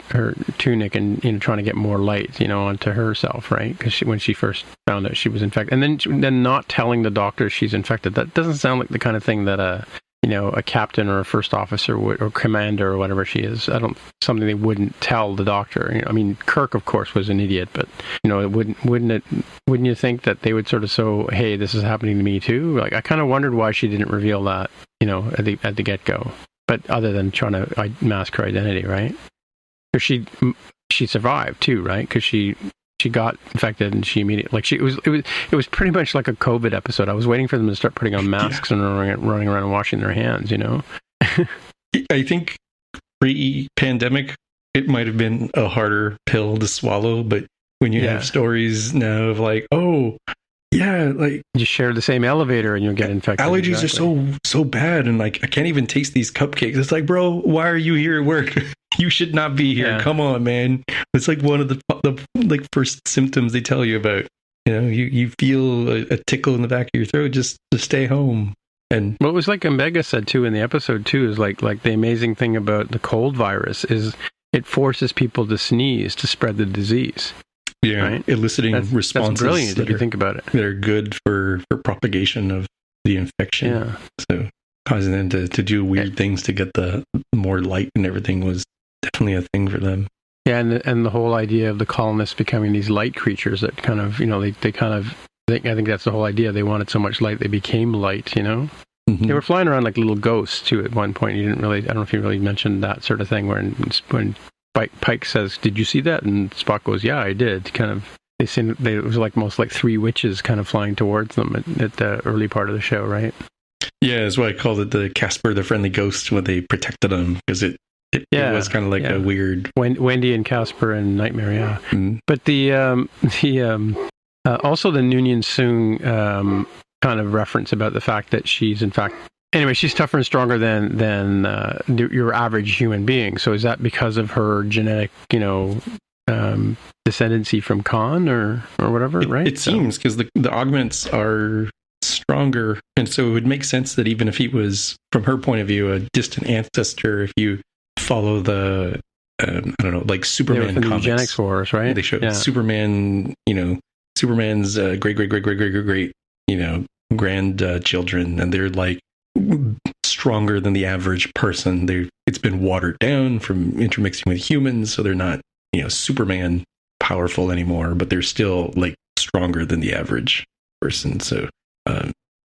tunic and trying to get more light, onto herself, right? Because when she first found out she was infected, and then not telling the doctor she's infected, that doesn't sound like the kind of thing that a captain or a first officer would, or commander or whatever she is. Something they wouldn't tell the doctor. I mean, Kirk, of course, was an idiot, but wouldn't you think that they would sort of hey, this is happening to me too? Like, I kind of wondered why she didn't reveal that, at the get go. But other than trying to mask her identity, right? Because she survived too, right? Because she got infected and she immediately it was pretty much like a COVID episode. I was waiting for them to start putting on masks and running around and washing their hands. I think pre-pandemic it might have been a harder pill to swallow, but when you have stories now of like, you share the same elevator and you'll get infected. Allergies are so bad, and like I can't even taste these cupcakes. It's like, bro, why are you here at work? You should not be here. Yeah. Come on, man. It's like one of the first symptoms they tell you about. you feel a tickle in the back of your throat, just to stay home. And what was like Omega said too in the episode too is like the amazing thing about the cold virus is it forces people to sneeze to spread the disease. Yeah, right? eliciting responses. That's brilliant if you think about it. That are good for propagation of the infection. Yeah. So causing them to do weird things to get the more light and everything was definitely a thing for them. Yeah, and the whole idea of the colonists becoming these light creatures that kind of, I think that's the whole idea. They wanted so much light, they became light, Mm-hmm. They were flying around like little ghosts, too, at one point. I don't know if you really mentioned that sort of thing, when Pike says, "Did you see that?" And Spock goes, "Yeah, I did." Kind of, it was like almost like three witches kind of flying towards them at the early part of the show, right? Yeah, that's why I called it the Casper, the Friendly Ghost, when they protected them, because it was kind of like a weird... Wendy and Casper and Nightmare, yeah. Mm-hmm. But also the Noonien Soong kind of reference about the fact that she's in fact... Anyway, she's tougher and stronger than your average human being. So is that because of her genetic, descendancy from Khan or whatever, right? It seems, because the augments are stronger, and so it would make sense that even if he was, from her point of view, a distant ancestor, if you follow the, like Superman comics. The eugenics wars, right? They show Superman, Superman's great, grandchildren, and they're like stronger than the average person. It's been watered down from intermixing with humans, so they're not, Superman powerful anymore, but they're still like stronger than the average person. So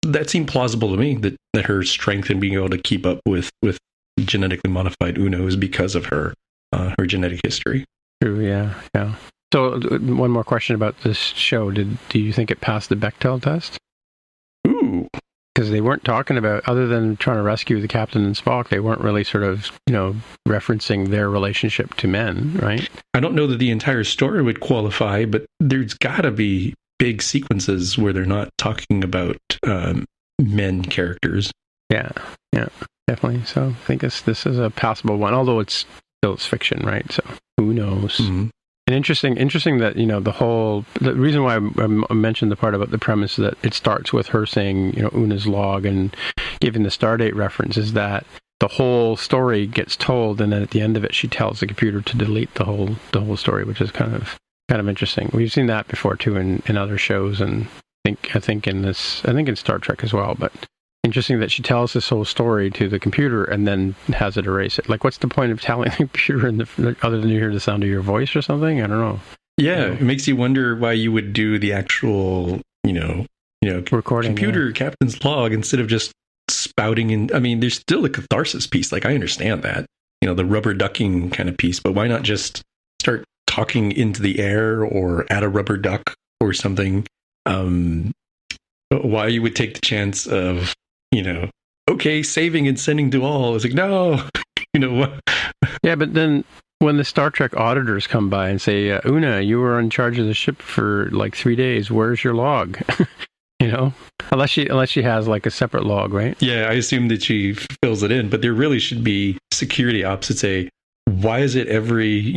that seemed plausible to me, that her strength in being able to keep up with genetically modified Uno is because of her genetic history. True, yeah. So one more question about this show. Do you think it passed the Bechdel test? Ooh. Because they weren't talking about, other than trying to rescue the captain and Spock, they weren't really sort of, referencing their relationship to men, right? I don't know that the entire story would qualify, but there's got to be big sequences where they're not talking about men characters. Yeah, definitely. So I think this is a passable one, although it's fiction, right? So who knows? Mm-hmm. And interesting that, the reason why I mentioned the part about the premise that it starts with her saying, Una's log and giving the Stardate reference is that the whole story gets told, and then at the end of it, she tells the computer to delete the whole story, which is kind of interesting. We've seen that before too in other shows, and I think in Star Trek as well, but interesting that she tells this whole story to the computer and then has it erase it. Like, what's the point of telling the computer other than you hear the sound of your voice or something? I don't know. Yeah, it makes you wonder why you would do the actual, recording computer captain's log instead of just spouting in. I mean, there's still a catharsis piece. Like, I understand that, the rubber ducking kind of piece, but why not just start talking into the air or at a rubber duck or something? Why you would take the chance of, okay, saving and sending to all. It's like, no, what? Yeah, but then when the Star Trek auditors come by and say, Una, you were in charge of the ship for like 3 days. Where's your log? Unless she has like a separate log, right? Yeah, I assume that she fills it in, but there really should be security ops that say, why is it every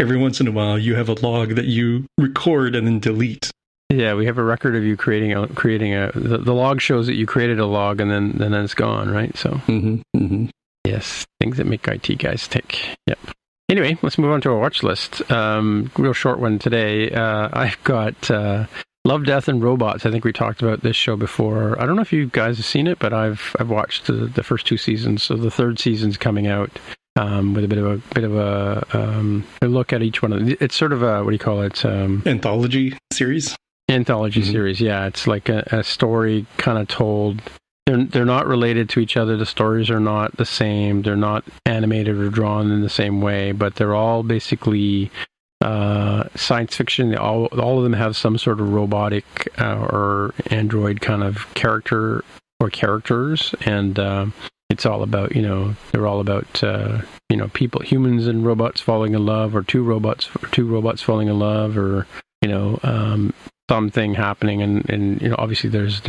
once in a while you have a log that you record and then delete? Yeah, we have a record of you creating the log shows that you created a log and then it's gone, right? So, Yes, things that make IT guys tick. Yep. Anyway, let's move on to our watch list. Real short one today. I've got Love, Death, and Robots. I think we talked about this show before. I don't know if you guys have seen it, but I've watched the first 2 seasons. So the third season's coming out. With a bit of a look at each one of them. It's sort of a, what do you call it? Anthology series. Series, yeah. It's like a story kind of told. They're not related to each other. The stories are not the same. They're not animated or drawn in the same way, but they're all basically science fiction. All of them have some sort of robotic or android kind of character or characters, and it's all about, they're all about people, humans and robots falling in love, or two robots falling in love, or something happening, and obviously there's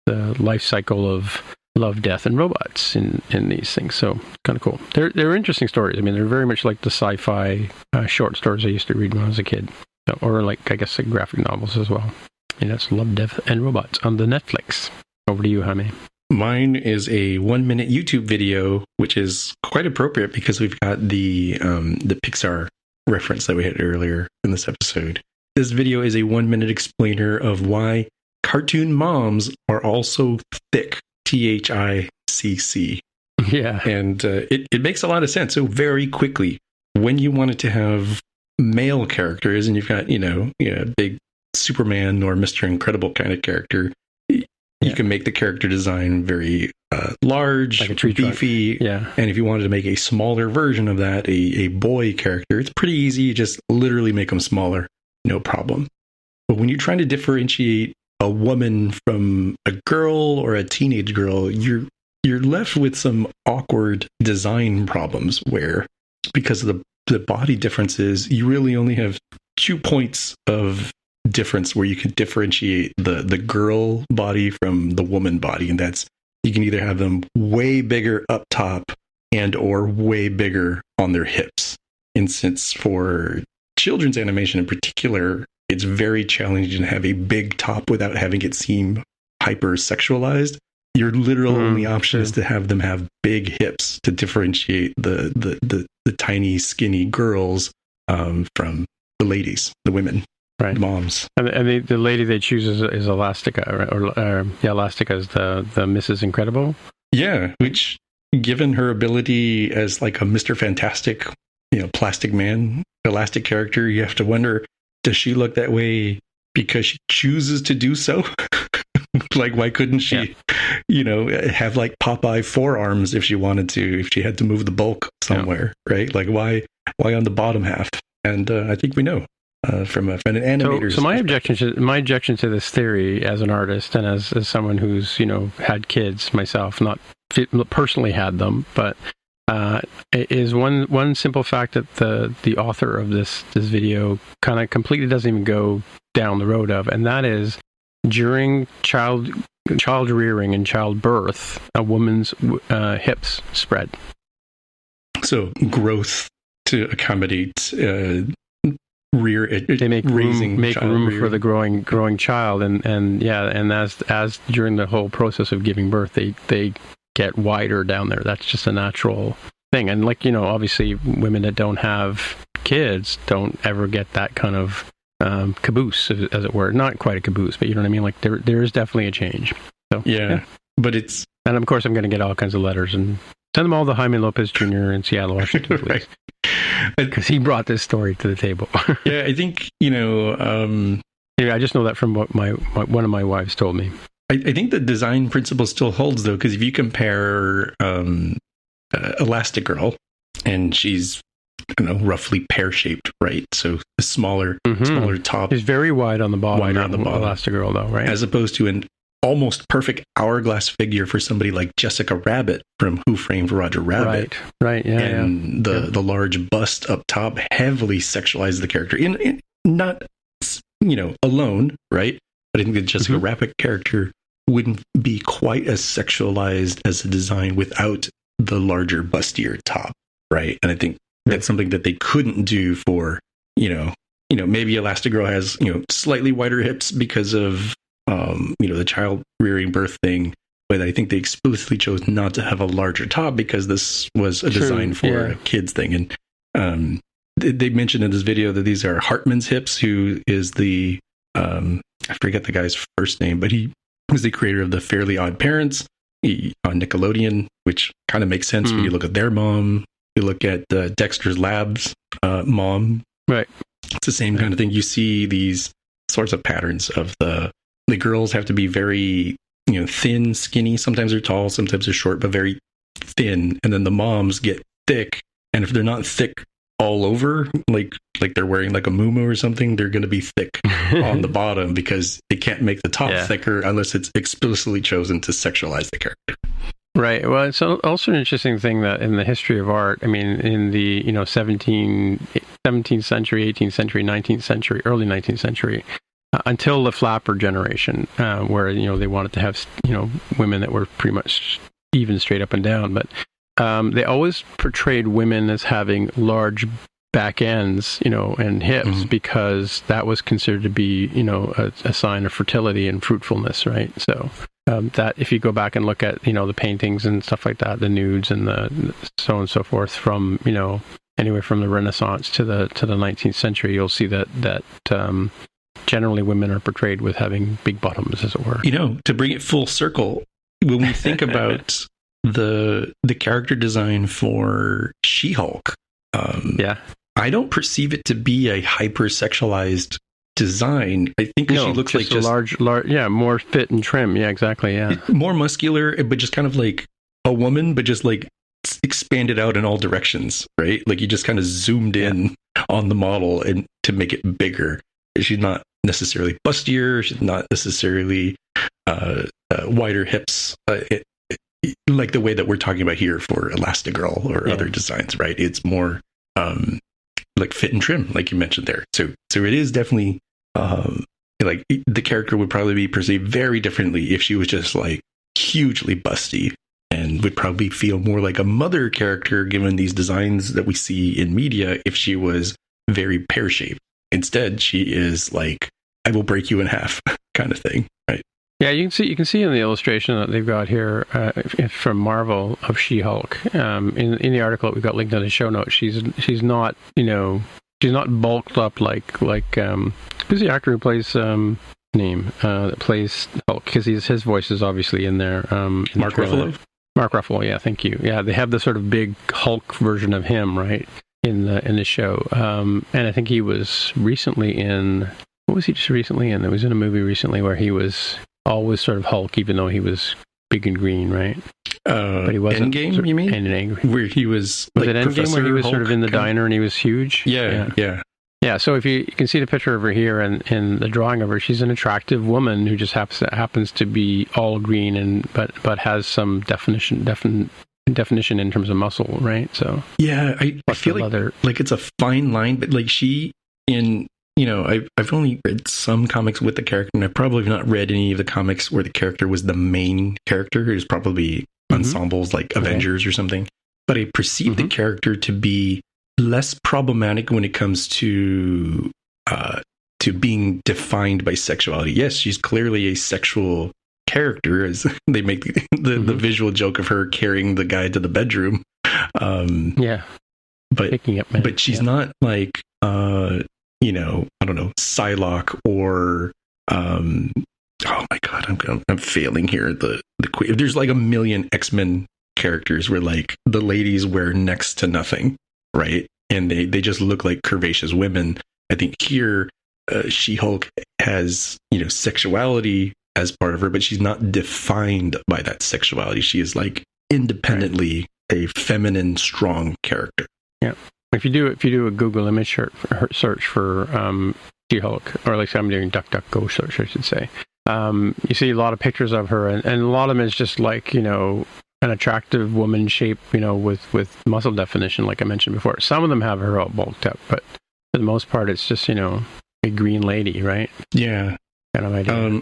the life cycle of love, death, and robots in these things. So kind of cool. They're interesting stories. I mean, they're very much like the sci-fi short stories I used to read when I was a kid. So, or like, I guess, like graphic novels as well. And that's Love, Death, and Robots on the Netflix. Over to you, Jaime. Mine is a 1-minute YouTube video, which is quite appropriate because we've got the Pixar reference that we had earlier in this episode. This video is a 1-minute explainer of why cartoon moms are also thick, THICC. Yeah. And it makes a lot of sense. So very quickly, when you wanted to have male characters and you've got, big Superman or Mr. Incredible kind of character, you can make the character design very large, like a tree beefy. Truck. Yeah. And if you wanted to make a smaller version of that, a boy character, it's pretty easy. You just literally make them smaller. No problem. But when you're trying to differentiate a woman from a girl or a teenage girl, you're left with some awkward design problems where, because of the body differences, you really only have 2 points of difference where you can differentiate the girl body from the woman body, and that's, you can either have them way bigger up top and or way bigger on their hips. And since for children's animation in particular, it's very challenging to have a big top without having it seem hyper sexualized, your literal only option is to have them have big hips to differentiate the tiny skinny girls from the ladies, the women. Right. Moms. And the lady they choose is Elastica, or Elastica is the Mrs. Incredible. Yeah, which, given her ability as like a Mr. Fantastic, Plastic Man, elastic character, you have to wonder, does she look that way because she chooses to do so? Like, why couldn't she, have like Popeye forearms if she wanted to, if she had to move the bulk somewhere, right? Like, why on the bottom half? And I think we know. From an animator's so my objection to this theory, as an artist and as someone who's had kids myself, not personally had them, but is one simple fact that the author of this video kind of completely doesn't even go down the road of, and that is, during child rearing and childbirth, a woman's hips spread. So growth to accommodate. They make room for the growing child, and as during the whole process of giving birth, they get wider down there. That's just a natural thing. And obviously women that don't have kids don't ever get that kind of caboose, as it were. Not quite a caboose, but you know what I mean? Like there is definitely a change. So yeah. But it's, and of course I'm going to get all kinds of letters and send them all to Jaime Lopez Jr. in Seattle, Washington, please. Right. Because he brought this story to the table. Yeah, I think, anyway, I just know that from what one of my wives told me. I think the design principle still holds, though, because if you compare Elastigirl, and she's, roughly pear-shaped, right? So a smaller top. It's very wide on the bottom. Wider on the bottom. Elastigirl, though, right? As opposed to an almost perfect hourglass figure for somebody like Jessica Rabbit from Who Framed Roger Rabbit. Right, yeah. And the large bust up top heavily sexualized the character. In not, alone, right? But I think the Jessica Rabbit character wouldn't be quite as sexualized as a design without the larger, bustier top, right? And I think that's something that they couldn't do for, maybe Elastigirl has, slightly wider hips because of the child rearing birth thing, but I think they explicitly chose not to have a larger top because this was a design for a kids thing. And they mentioned in this video that these are Hartman's hips, who is the I forget the guy's first name, but he was the creator of the Fairly Odd Parents on Nickelodeon, which kind of makes sense when you look at their mom. You look at Dexter's Lab's mom, right? It's the same kind of thing. You see these sorts of patterns of the girls have to be very, thin, skinny. Sometimes they're tall, sometimes they're short, but very thin. And then the moms get thick. And if they're not thick all over, like they're wearing like a muumuu or something, they're going to be thick on the bottom because they can't make the top thicker unless it's explicitly chosen to sexualize the character. Right. Well, it's also an interesting thing that in the history of art, I mean, in the 17th century, 18th century, 19th century, early 19th century, until the flapper generation, where they wanted to have women that were pretty much even straight up and down, but they always portrayed women as having large back ends, and hips, because that was considered to be, a sign of fertility and fruitfulness, right? So that if you go back and look at, the paintings and stuff like that, the nudes and the so on and so forth from, anyway, from the Renaissance to the 19th century, you'll see that generally women are portrayed with having big bottoms, as it were. To bring it full circle, when we think about the character design for She-Hulk, I don't perceive it to be a hypersexualized design. I think she looks like just large, more fit and trim. Yeah, exactly. Yeah, more muscular, but just kind of like a woman, but just like expanded out in all directions, right? Like you just kind of zoomed in on the model and to make it bigger. She's not necessarily bustier. She's not necessarily wider hips, like the way that we're talking about here for Elastigirl or other designs, right? It's more like fit and trim, like you mentioned there. So it is definitely like the character would probably be perceived very differently if she was just like hugely busty, and would probably feel more like a mother character given these designs that we see in media if she was very pear-shaped. Instead, she is like, I will break you in half kind of thing, right? Yeah, you can see in the illustration that they've got here from Marvel of She-Hulk. In the article that we've got linked in the show notes, she's not she's not bulked up like who's the actor who plays that plays Hulk, because his voice is obviously in there. Mark Ruffalo. Mark Ruffalo, yeah, thank you. Yeah, they have the sort of big Hulk version of him, right, in the show. And I think he was recently in. What was he just recently in? It was in a movie recently where he was always sort of Hulk, even though he was big and green, right? But he wasn't. Endgame, you mean? Where he was like it Endgame, where he was Hulk, sort of in the diner and he was huge? Yeah, so if you can see the picture over here and the drawing of her, she's an attractive woman who just happens to be all green but has some definition in terms of muscle, right? So I feel like it's a fine line, but like she in. I've only read some comics with the character, and I've probably not read any of the comics where the character was the main character. It was probably ensembles like Avengers or something. But I perceive the character to be less problematic when it comes to being defined by sexuality. Yes, she's clearly a sexual character, as they make the visual joke of her carrying the guy to the bedroom. But she's not like I don't know, Psylocke or oh my god, I'm failing here. The queen. There's like a million X-Men characters where like the ladies wear next to nothing, right? And they just look like curvaceous women. I think here She-Hulk has sexuality as part of her, but she's not defined by that sexuality. She is like independently a feminine, strong character. Yeah. If you do a Google image search for She-Hulk, or at least I'm doing DuckDuckGo search, I should say, you see a lot of pictures of her, and a lot of them is just like an attractive woman shape, with muscle definition, like I mentioned before. Some of them have her all bulked up, but for the most part, it's just a green lady, right? Yeah, kind of idea.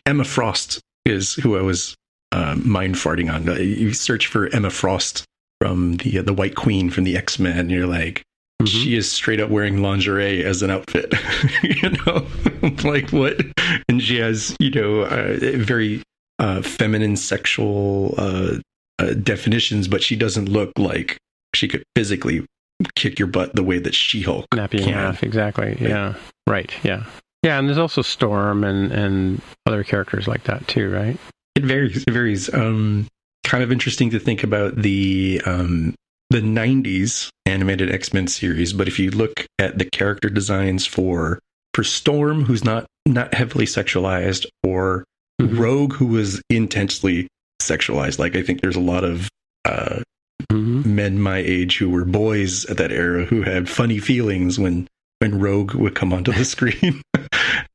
Emma Frost is who I was mind farting on. You search for Emma Frost from the White Queen from the X-Men, and you're like, she is straight up wearing lingerie as an outfit. Like what? And she has very feminine sexual definitions, but she doesn't look like she could physically kick your butt the way that She-Hulk snap you in half. Exactly. Yeah. Right. Yeah. Yeah. And there's also Storm and other characters like that too, right? It varies. Kind of interesting to think about the 90s animated X-Men series, but if you look at the character designs for Storm, who's not heavily sexualized, or Rogue, who was intensely sexualized, like I think there's a lot of men my age who were boys at that era who had funny feelings when Rogue would come onto the screen.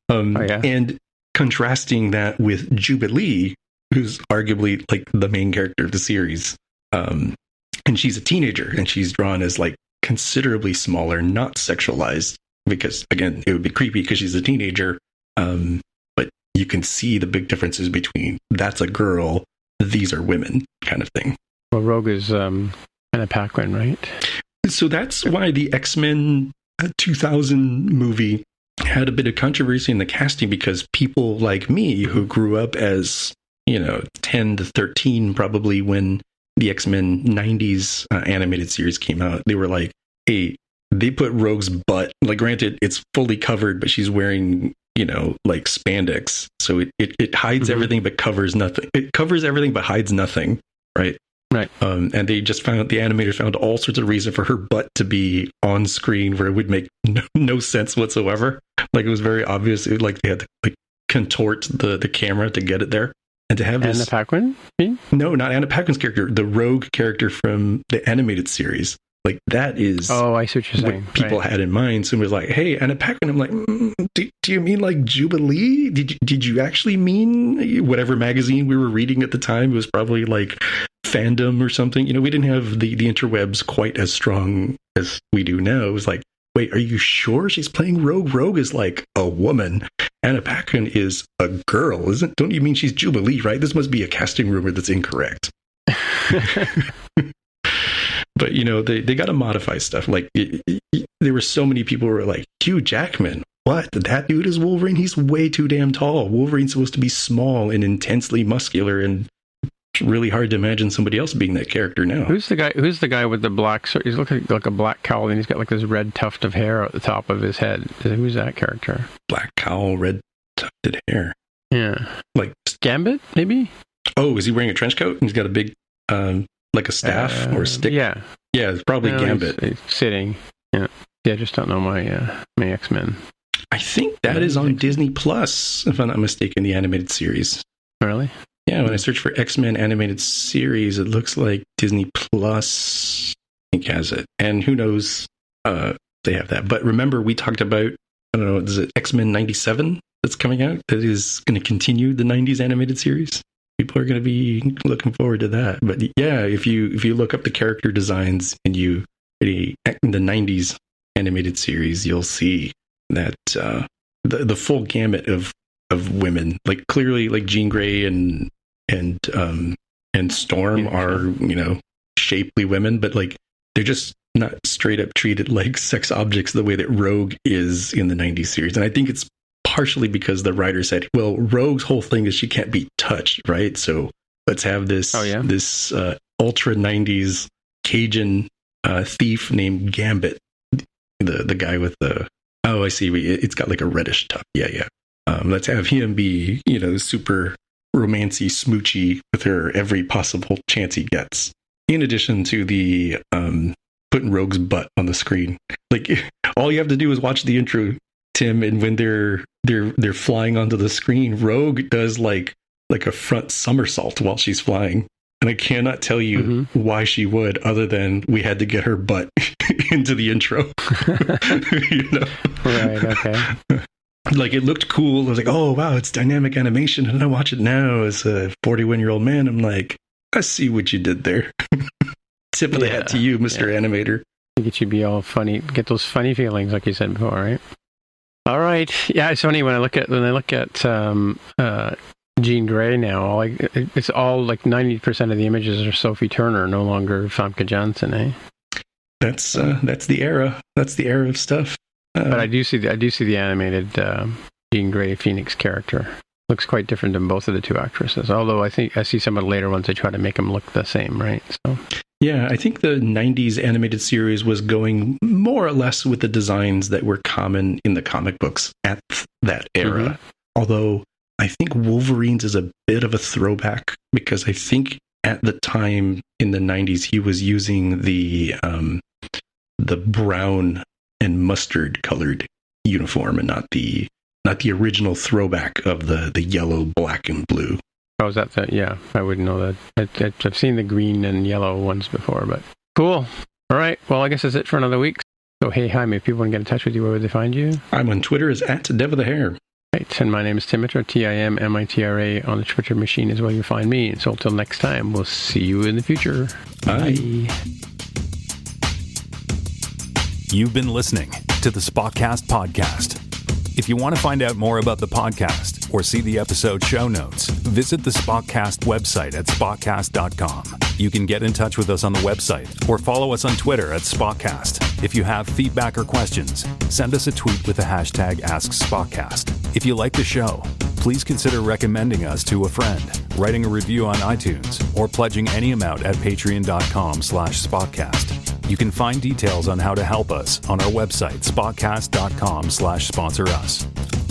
And contrasting that with Jubilee, who's arguably like the main character of the series. And she's a teenager, and she's drawn as like considerably smaller, not sexualized, because again, it would be creepy because she's a teenager. But you can see the big differences between that's a girl, these are women kind of thing. Well, Rogue is Anna Paquin, right? So that's why the X-Men 2000 movie had a bit of controversy in the casting, because people like me who grew up as, 10 to 13 probably when the X-Men 90s animated series came out, they were like, hey, they put Rogue's butt, like, granted, it's fully covered, but she's wearing, like spandex. So it hides everything but covers nothing. It covers everything but hides nothing, right? Right. And they just the animators found all sorts of reason for her butt to be on screen where it would make no sense whatsoever. Like, it was very obvious. Like, they had to like contort the camera to get it there. And to have Anna Paquin? No, not Anna Paquin's character. The Rogue character from the animated series. Like, that is I see what you're saying. People had in mind. Someone was like, hey, Anna Paquin. I'm like, do you mean like Jubilee? Did you actually mean whatever magazine we were reading at the time? It was probably like Fandom or something. We didn't have the interwebs quite as strong as we do now. It was like, wait, are you sure she's playing Rogue? Rogue is like a woman. Anna Paquin is a girl, isn't? Don't you mean she's Jubilee, right? This must be a casting rumor that's incorrect. But, they got to modify stuff. Like, there were so many people who were like, Hugh Jackman, what? That dude is Wolverine? He's way too damn tall. Wolverine's supposed to be small and intensely muscular, and it's really hard to imagine somebody else being that character now. Who's the guy with the black, he's looking like a black cowl, and he's got like this red tuft of hair at the top of his head. Who's that character? Black cowl, red tufted hair. Yeah. Like Gambit, maybe? Oh, is he wearing a trench coat? And he's got a big... like a staff or a stick? Yeah. Yeah, it's probably Gambit. He's sitting. Yeah. I just don't know my X-Men. I think that is on Disney Plus, if I'm not mistaken, the animated series. Really? Yeah, when I search for X-Men animated series, it looks like Disney Plus, I think, has it. And who knows, they have that. But remember, we talked about, I don't know, is it X-Men 97 that's coming out? That is going to continue the 90s animated series? People are going to be looking forward to that. But yeah, if you look up the character designs in the 90s animated series, you'll see that the full gamut of women, like clearly like Jean Grey and Storm are, shapely women, but like they're just not straight up treated like sex objects the way that Rogue is in the 90s series. And I think it's partially because the writer said, well, Rogue's whole thing is she can't be touched, right? So let's have this this ultra 90s Cajun thief named Gambit, the guy with the I see, it's got like a reddish tuft. Yeah. Let's have him be, super romancy smoochy with her every possible chance he gets. In addition to the putting Rogue's butt on the screen, like all you have to do is watch the intro, Tim, and when they're flying onto the screen, Rogue does like a front somersault while she's flying. And I cannot tell you why she would, other than we had to get her butt into the intro. Right, okay. Like, it looked cool. I was like, oh, wow, it's dynamic animation. And I watch it now as a 41-year-old man. I'm like, I see what you did there. Tip of the hat to you, Mr. Animator. Get you be all funny, get those funny feelings like you said before, right? All right. Yeah, it's funny when I look at Jean Grey now. It's all like 90% of the images are Sophie Turner, no longer Famke Janssen. That's the era. That's the era of stuff. But I do see the animated Jean Grey Phoenix character. Looks quite different than both of the two actresses. Although I think I see some of the later ones, they try to make them look the same, right? So. Yeah, I think the 90s animated series was going more or less with the designs that were common in the comic books at that era. Although I think Wolverine's is a bit of a throwback, because I think at the time in the 90s he was using the brown and mustard colored uniform and not the original throwback of the yellow, black, and blue. Oh, is that yeah, I wouldn't know that. I've seen the green and yellow ones before, but cool. All right, well, I guess that's it for another week. So, hey, Jaime, if people want to get in touch with you, where would they find you? I'm on Twitter as @DevOfTheHair. Right, and my name is Timitra, Timmitra. On the Twitter machine is where you find me. And so until next time, we'll see you in the future. Bye. You've been listening to the Spockcast podcast. If you want to find out more about the podcast or see the episode show notes, visit the Spockcast website at spockcast.com. You can get in touch with us on the website or follow us on Twitter at Spockcast. If you have feedback or questions, send us a tweet with the hashtag AskSpockcast. If you like the show, please consider recommending us to a friend, writing a review on iTunes, or pledging any amount at patreon.com/Spockcast. You can find details on how to help us on our website, spockcast.com/sponsor us.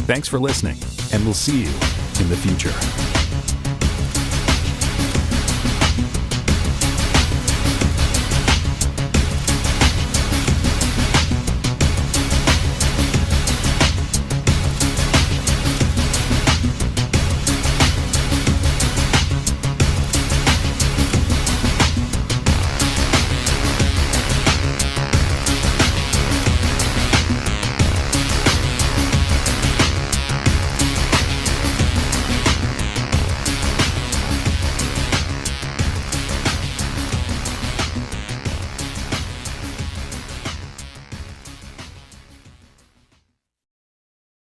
Thanks for listening, and we'll see you in the future.